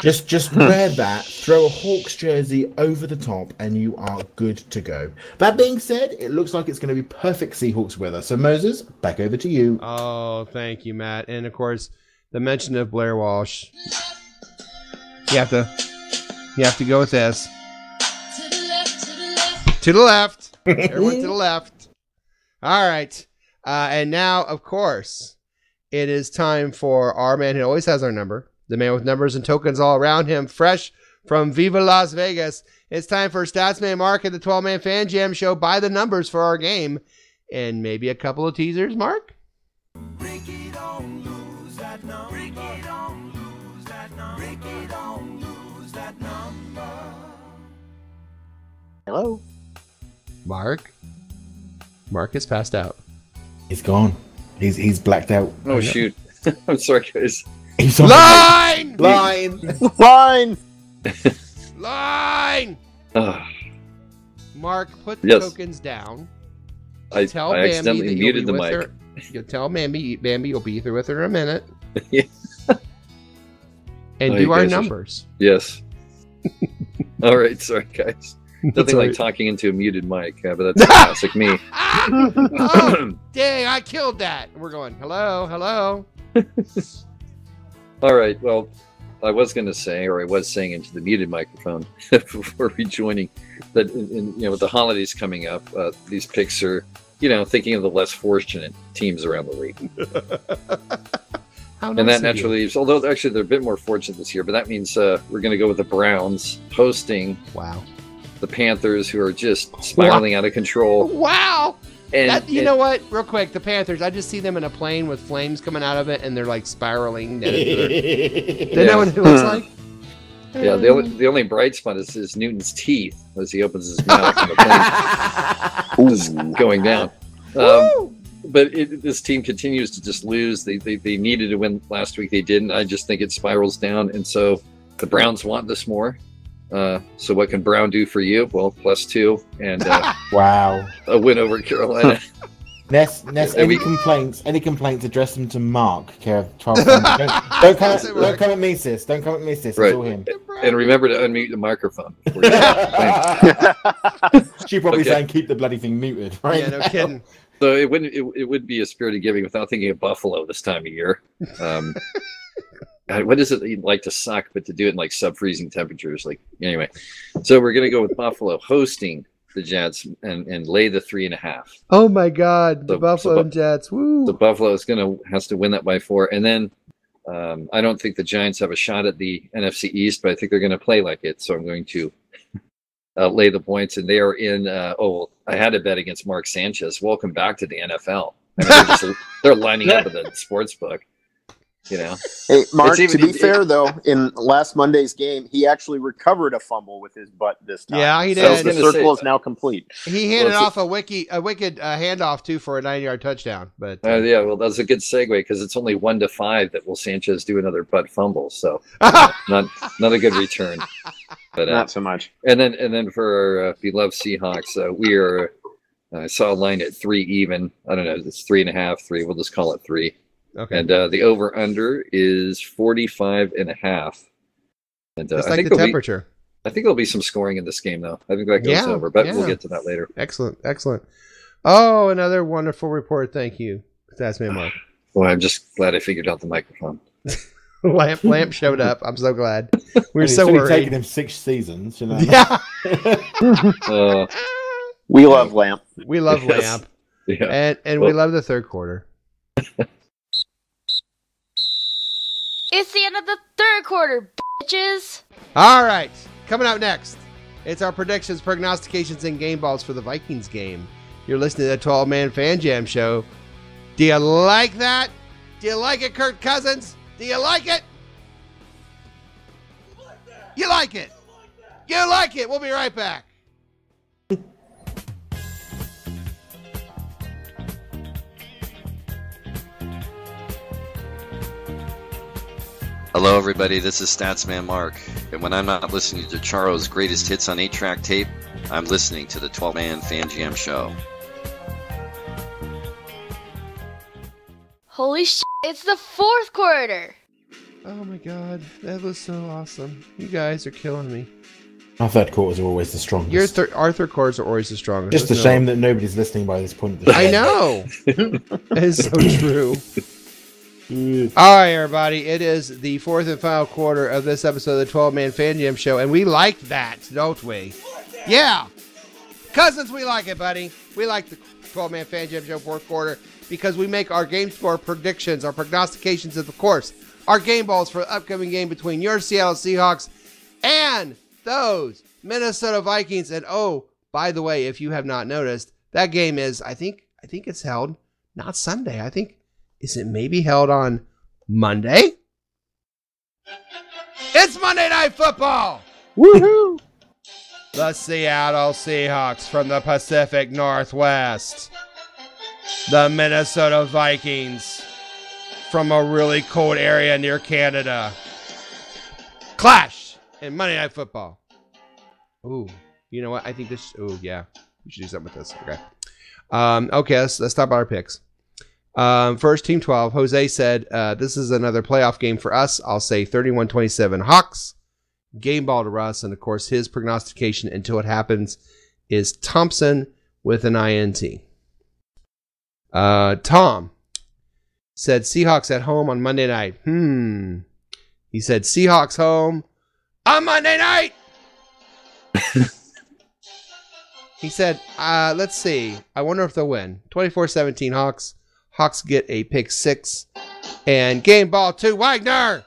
Just wear that, throw a Hawks jersey over the top, and you are good to go. That being said, it looks like it's going to be perfect Seahawks weather. So Moses, back over to you. Oh, thank you, Matt. And of course, the mention of Blair Walsh. You have to go with this. To the left. Everyone to the left. All right. And now, of course, it is time for our man who always has our number. The man with numbers and tokens all around him. Fresh from Viva Las Vegas. It's time for Statsman Mark at the 12-Man Fan Jam Show. Buy the numbers for our game. And maybe a couple of teasers, Mark? Ricky, don't lose that number. Ricky, don't lose that number. Ricky, don't lose that number. Hello? Mark? Mark is passed out. He's gone. He's blacked out. Oh, shoot. I'm sorry, guys. He's on Line! Line! Line! Line! Mark, put the Yes. tokens down. I accidentally muted the mic. Her. You tell Bambi you'll be through with her in a minute. Yeah. And Oh, do you our guys are- numbers. Yes. All right, sorry, guys. Nothing all like right. talking into a muted mic, but that's classic me. Oh, dang, I killed that. We're going, hello, hello. All right, well, I was going to say, or I was saying into the muted microphone before rejoining, that with the holidays coming up, these picks are, thinking of the less fortunate teams around the league. How And nice that of naturally leaves, although actually they're a bit more fortunate this year, but that means we're going to go with the Browns hosting the Panthers, who are just spiraling out of control. Wow. And You know what? Real quick, the Panthers, I just see them in a plane with flames coming out of it, and they're like spiraling. Down into They know what it looks like? Yeah, the only bright spot is Newton's teeth as he opens his mouth and the plane is going down. But this team continues to just lose. They needed to win last week. They didn't. I just think it spirals down. And so the Browns want this more. So what can Brown do for you? Well, +2 and wow, a win over Carolina. Ness, any complaints, address them to Mark, care of 12. Don't come at me, sis. Don't come at me, sis. Right. It's all him. And remember to unmute the microphone. She probably Okay. saying keep the bloody thing muted, right? Yeah, no kidding. So it would be a spirit of giving without thinking of Buffalo this time of year. God, what is it that you'd like to suck, but to do it in like sub-freezing temperatures? Anyway, so we're gonna go with Buffalo hosting the Jets and lay the 3.5. Oh my God, the So- Buffalo so- and Jets. Woo. So Buffalo has to win that by 4, and then I don't think the Giants have a shot at the NFC East, but I think they're going to play like it. So I'm going to lay the points, and they are in. I had to bet against Mark Sanchez. Welcome back to the NFL. I mean, they're lining up at the sports book. Hey, Mark, It's to even- be fair, though, in last Monday's game, he actually recovered a fumble with his butt this time. Yeah, he So did. the circle is now complete. He handed Well, off a wicked handoff too for a 9-yard touchdown. But Yeah, well, that's a good segue because it's only 1-5 that will Sanchez do another butt fumble. So not a good return. But, not so much. And then for our beloved Seahawks, we are. I saw a line at 3 even. I don't know. It's 3.5, 3. We'll just call it 3. Okay. And the over under is 45.5. And it's like the temperature. I think there'll be some scoring in this game, though. I think that goes over, but we'll get to that later. Excellent. Oh, another wonderful report. Thank you. That's me, Mark. Well, I'm just glad I figured out the microphone. Lamp showed up. I'm so glad. We were so worried. It's taken him 6 seasons, you know. Yeah. We love Lamp. We love Lamp. Yeah. And we love the third quarter. It's the end of the third quarter, bitches. All right. Coming out next, it's our predictions, prognostications, and game balls for the Vikings game. You're listening to the 12-Man Fan Jam Show. Do you like that? Do you like it, Kirk Cousins? Do you like it? You like it. You like it. We'll be right back. Hello everybody, this is Statsman Mark, and when I'm not listening to Charo's greatest hits on 8-track tape, I'm listening to the 12-Man Fan Jam Show. Holy shit, it's the fourth quarter. Oh my god, that was so awesome. You guys are killing me. Our third quarters are always the strongest. Our third quarters are always the strongest. Just a shame that nobody's listening by this point of the show. I know. That is so true. All right, everybody. It is the fourth and final quarter of this episode of the 12-Man Fan Jam Show, and we like that, don't we? Yeah. Cousins, we like it, buddy. We like the 12-Man Fan Jam Show fourth quarter because we make our game score predictions, our prognostications, of course, our game balls for the upcoming game between your Seattle Seahawks and those Minnesota Vikings. And oh, by the way, if you have not noticed, that game is, I think it's held not Sunday. Is it maybe held on Monday? It's Monday Night Football! Woohoo! The Seattle Seahawks from the Pacific Northwest. The Minnesota Vikings from a really cold area near Canada. Clash in Monday Night Football. Ooh, you know what? I think this... Ooh, yeah. We should do something with this. Okay. Okay, let's talk about our picks. First, Team 12. Jose said, this is another playoff game for us. I'll say 31-27 Hawks. Game ball to Russ. And, of course, his prognostication until it happens is Thompson with an INT. Tom said Seahawks at home on Monday night. He said Seahawks home on Monday night. He said, let's see. I wonder if they'll win. 24-17 Hawks. Hawks get a pick 6. And game ball to Wagner.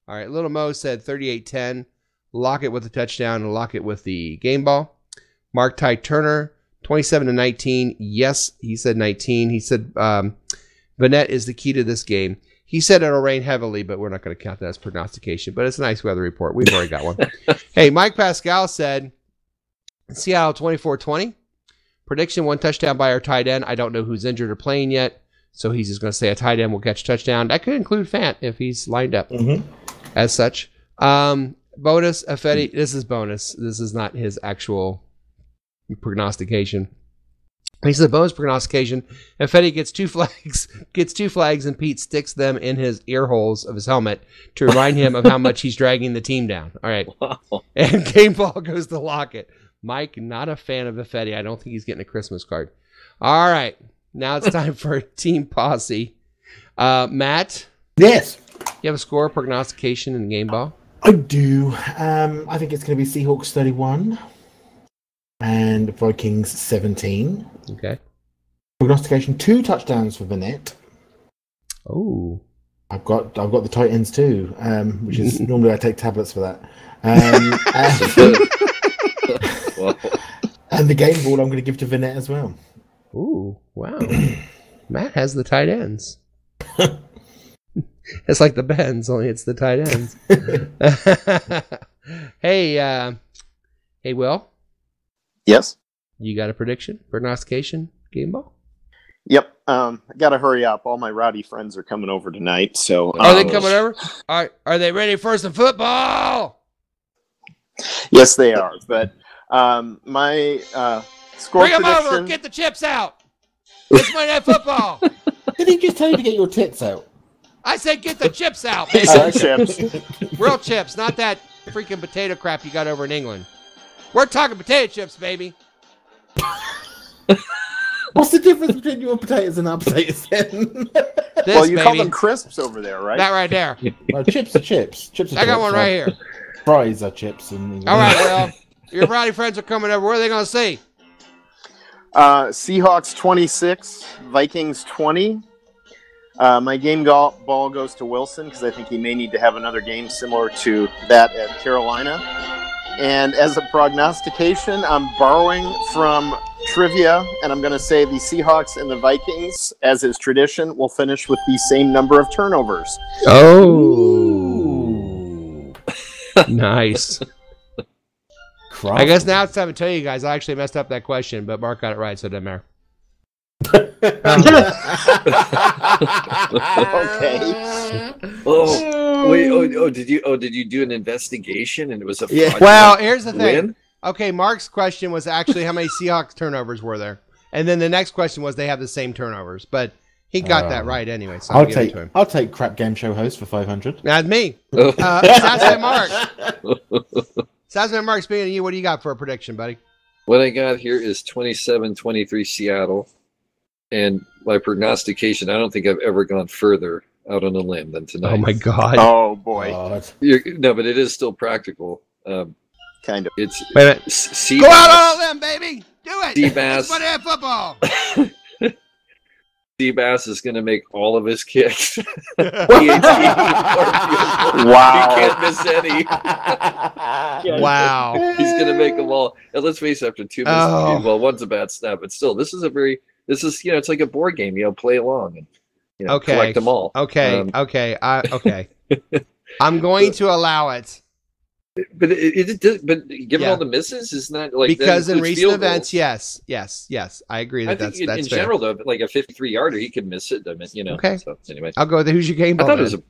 All right. Little Mo said 38-10. Lockett with a touchdown and Lockett with the game ball. Mark Ty Turner, 27-19. Yes, he said 19. He said Vanette is the key to this game. He said it'll rain heavily, but we're not going to count that as prognostication. But it's a nice weather report. We've already got one. Hey, Mike Pascal said Seattle 24-20. Prediction, 1 touchdown by our tight end. I don't know who's injured or playing yet, so he's just going to say a tight end will catch a touchdown. That could include Fant if he's lined up as such. Bonus, Affetti. This is bonus. This is not his actual prognostication. He said bonus prognostication. Affetti gets 2 flags, and Pete sticks them in his ear holes of his helmet to remind him of how much he's dragging the team down. All right. Wow. And game ball goes to Lockett. Mike, not a fan of Affetti. I don't think he's getting a Christmas card. All right. Now it's time for Team Posse. Matt? Yes. You have a score, prognostication, and game ball? I do. I think it's going to be Seahawks 31 and Vikings 17. Okay. Prognostication, 2 touchdowns for Vanette. Oh. I've got the tight ends too, which is normally I take tablets for that. And the game ball I'm going to give to Vanette as well. Ooh, wow. Matt has the tight ends. It's like the Benz, only it's the tight ends. Hey, Will? Yes? You got a prediction? Prognostication? Game ball? Yep. I got to hurry up. All my rowdy friends are coming over tonight. So are they coming over? Are they ready for some football? Yes, they are. But my score Bring them prediction... over. Get the chips out. It's Monday Night Football. Did he just tell you to get your tits out? I said get the chips out. He said chips. Real chips, not that freaking potato crap you got over in England. We're talking potato chips, baby. What's the difference between your potatoes and our potatoes then? Well, you call them crisps over there, right? That right there. Well, chips are chips. Chips are I got chips, one right here. Fries are chips. And All right, well, your rowdy friends are coming over. What are they going to see? Seahawks 26, Vikings 20. My game ball goes to Wilson because I think he may need to have another game similar to that at Carolina. And as a prognostication, I'm borrowing from trivia, and I'm going to say the Seahawks and the Vikings, as is tradition, will finish with the same number of turnovers. Oh. Nice. I guess now it's time to tell you guys I actually messed up that question, but Mark got it right, so it doesn't matter. Okay. Oh, wait. Oh, did you do an investigation and it was a fraud? Well, here's the thing. Win? Okay, Mark's question was actually how many Seahawks turnovers were there, and then the next question was they have the same turnovers, but he got that right anyway. So I'll take crap game show host for 500. That's me. Sasman Mark. Sasman Mark, speaking of you, what do you got for a prediction, buddy? What I got here is 27-23 Seattle. And my prognostication, I don't think I've ever gone further out on a limb than tonight. Oh, my God. Oh, boy. No, but it is still practical. Kind of. It's Wait a minute. Seabass, Go out on a limb, baby. Do it. Seabass. It's Monday Night Football. Seabass is going to make all of his kicks. Wow. He can't miss any. Wow. He's going to make them all. And let's face it, after 2 minutes, well, one's a bad snap, but still, this is, it's like a board game, play along and, collect them all. Okay. I'm going to allow it. But but given all the misses, isn't that like because that in recent events, goals. yes, I agree I that think that's in fair. general though, like a 53-yarder, he could miss it. I mean, Okay. So anyway, I'll go with who's your game ball. I thought it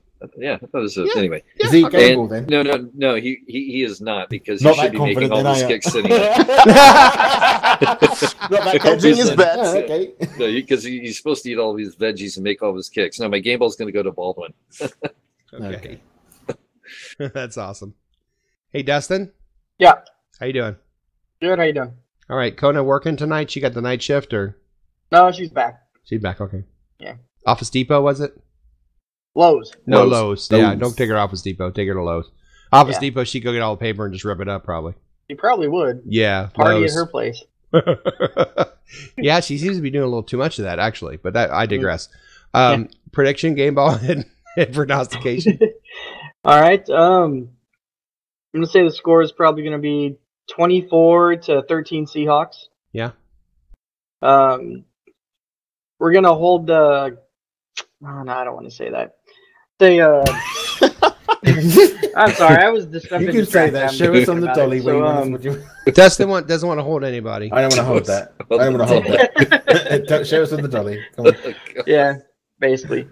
was anyway. Is he game ball then? No, he is not because Not he should that be making all confident, these then, kicks sitting up. Not that Hedging his bets. Okay. No, because he's supposed to eat all these veggies and make all his kicks. No, my game ball's going to go to Baldwin. Okay. That's awesome. Hey, Dustin. Yeah. How you doing? Good. How you doing? All right. Kona working tonight? She got the night shift or? No, she's back. She's back. Okay. Yeah. Office Depot, was it? Lowe's. No, Lowe's. Yeah, don't take her to Office Depot. Take her to Lowe's. Office Depot, she'd go get all the paper and just rip it up, probably. She probably would. Yeah. Party Lowe's. at her place. Yeah, she seems to be doing a little too much of that, actually. But I digress. Prediction, game ball, and prognostication. All right. I'm going to say the score is probably going to be 24-13 Seahawks. Yeah. We're going to hold the... Oh, no, I don't want to say that. Say, I'm sorry, I was just... You can say that. Show us on the dolly. Dustin doesn't want to hold anybody. I don't want to hold that. I don't want to hold that. Show us on the dolly. Come on. Yeah, basically.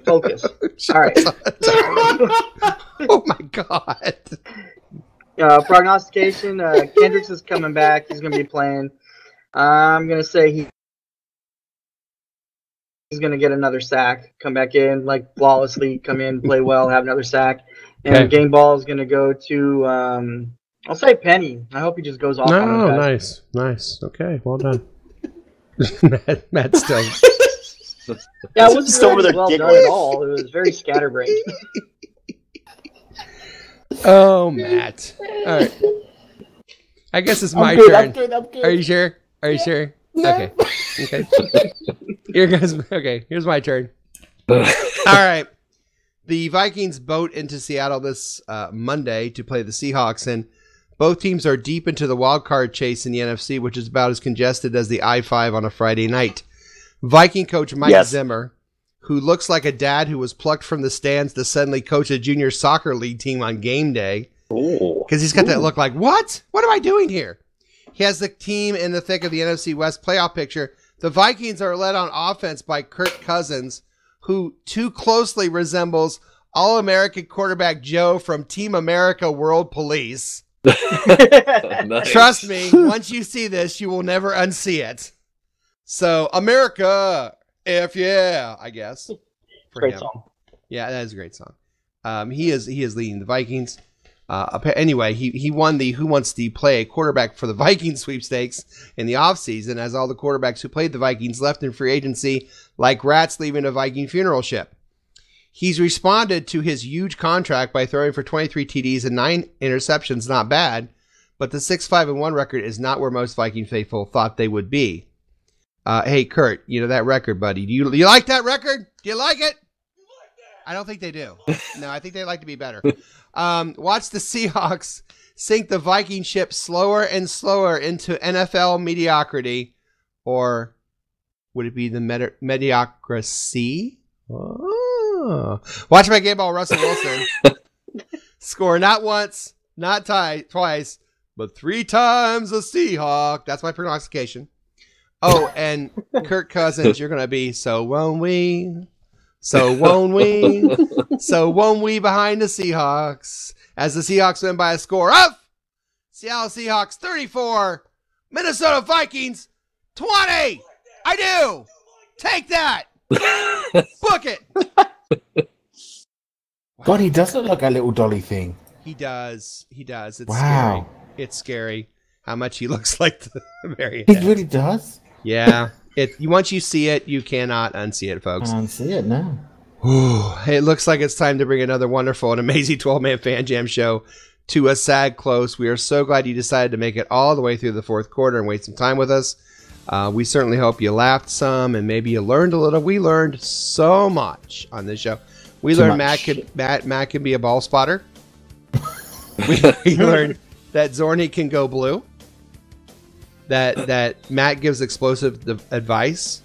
Focus. All right. Oh my God. Prognostication. Kendricks is coming back. He's going to be playing. I'm going to say he's going to get another sack. Come back in like flawlessly. Come in, play well, have another sack. And game ball is going to go to. I'll say Penny. I hope he just goes off. No, nice. Okay, well done. Matt still. Yeah, it wasn't really well done at all. It was very scatterbrained. Oh, Matt. All right. I guess it's my turn. I'm good. Are you sure? No. Okay. Here goes. Okay, here's my turn. All right. The Vikings boat into Seattle this Monday to play the Seahawks, and both teams are deep into the wild card chase in the NFC, which is about as congested as the I-5 on a Friday night. Viking coach Mike Zimmer, who looks like a dad who was plucked from the stands to suddenly coach a junior soccer league team on game day. Because he's got that look like, what? What am I doing here? He has the team in the thick of the NFC West playoff picture. The Vikings are led on offense by Kirk Cousins, who too closely resembles All-American quarterback Joe from Team America World Police. Nice. Trust me, once you see this, you will never unsee it. So, America, F yeah, I guess. Great song. Yeah, that is a great song. He is leading the Vikings. Anyway, he won the Who Wants to Play a Quarterback for the Vikings sweepstakes in the offseason, as all the quarterbacks who played the Vikings left in free agency like rats leaving a Viking funeral ship. He's responded to his huge contract by throwing for 23 TDs and 9 interceptions. Not bad, but the 6-5-1 record is not where most Viking faithful thought they would be. Hey, Kurt, you know that record, buddy. Do you like that record? Do you like it? I don't think they do. No, I think they'd like to be better. Watch the Seahawks sink the Viking ship slower and slower into NFL mediocrity. Or would it be the mediocracy? Oh. Watch my game ball, Russell Wilson. Score not once, not twice, but 3 times a Seahawk. That's my prognostication. Oh, and Kirk Cousins, you're going to be so won't we? So won't we? So won't we behind the Seahawks? As the Seahawks win by a score of Seattle Seahawks 34, Minnesota Vikings 20. I do. Take that. Book it. God, he does look like a little dolly thing. He does. It's wow. Scary. It's scary how much he looks like the Marionette. He really does. Yeah. Once you see it, you cannot unsee it, folks. I don't see it now. It looks like it's time to bring another wonderful and amazing 12-man Fan Jam show to a sad close. We are so glad you decided to make it all the way through the fourth quarter and waste some time with us. We certainly hope you laughed some and maybe you learned a little. We learned so much on this show. We learned Matt can be a ball spotter. we learned that Zorny can go blue. That Matt gives explosive advice.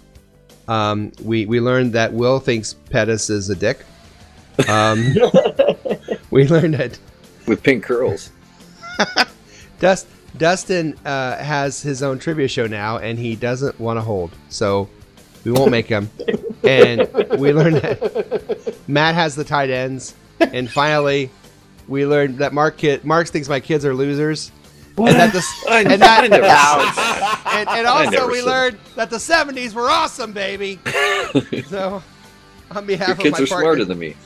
We learned that Will thinks Pettis is a dick. We learned that with pink curls. Dustin has his own trivia show now, and he doesn't want to hold, so we won't make him. And we learned that Matt has the tight ends, and finally, we learned that Mark thinks my kids are losers. What? And also we learned that the 70s were awesome, baby. So, on behalf Your kids of my are smarter than me.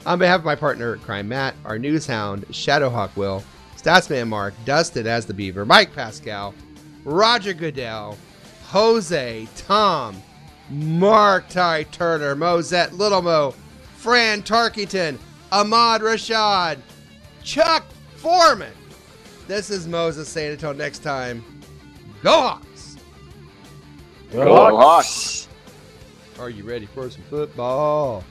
On behalf of my partner at crime, Matt, our news hound, Shadowhawk Will, Statsman Mark, Dustin as the Beaver, Mike Pascal, Roger Goodell, Jose, Tom, Mark Ty Turner, Mosette, Little Mo, Fran Tarkington, Ahmad Rashad, Chuck Foreman. This is Moses saying until next time, go Hawks! Go Hawks! Are you ready for some football?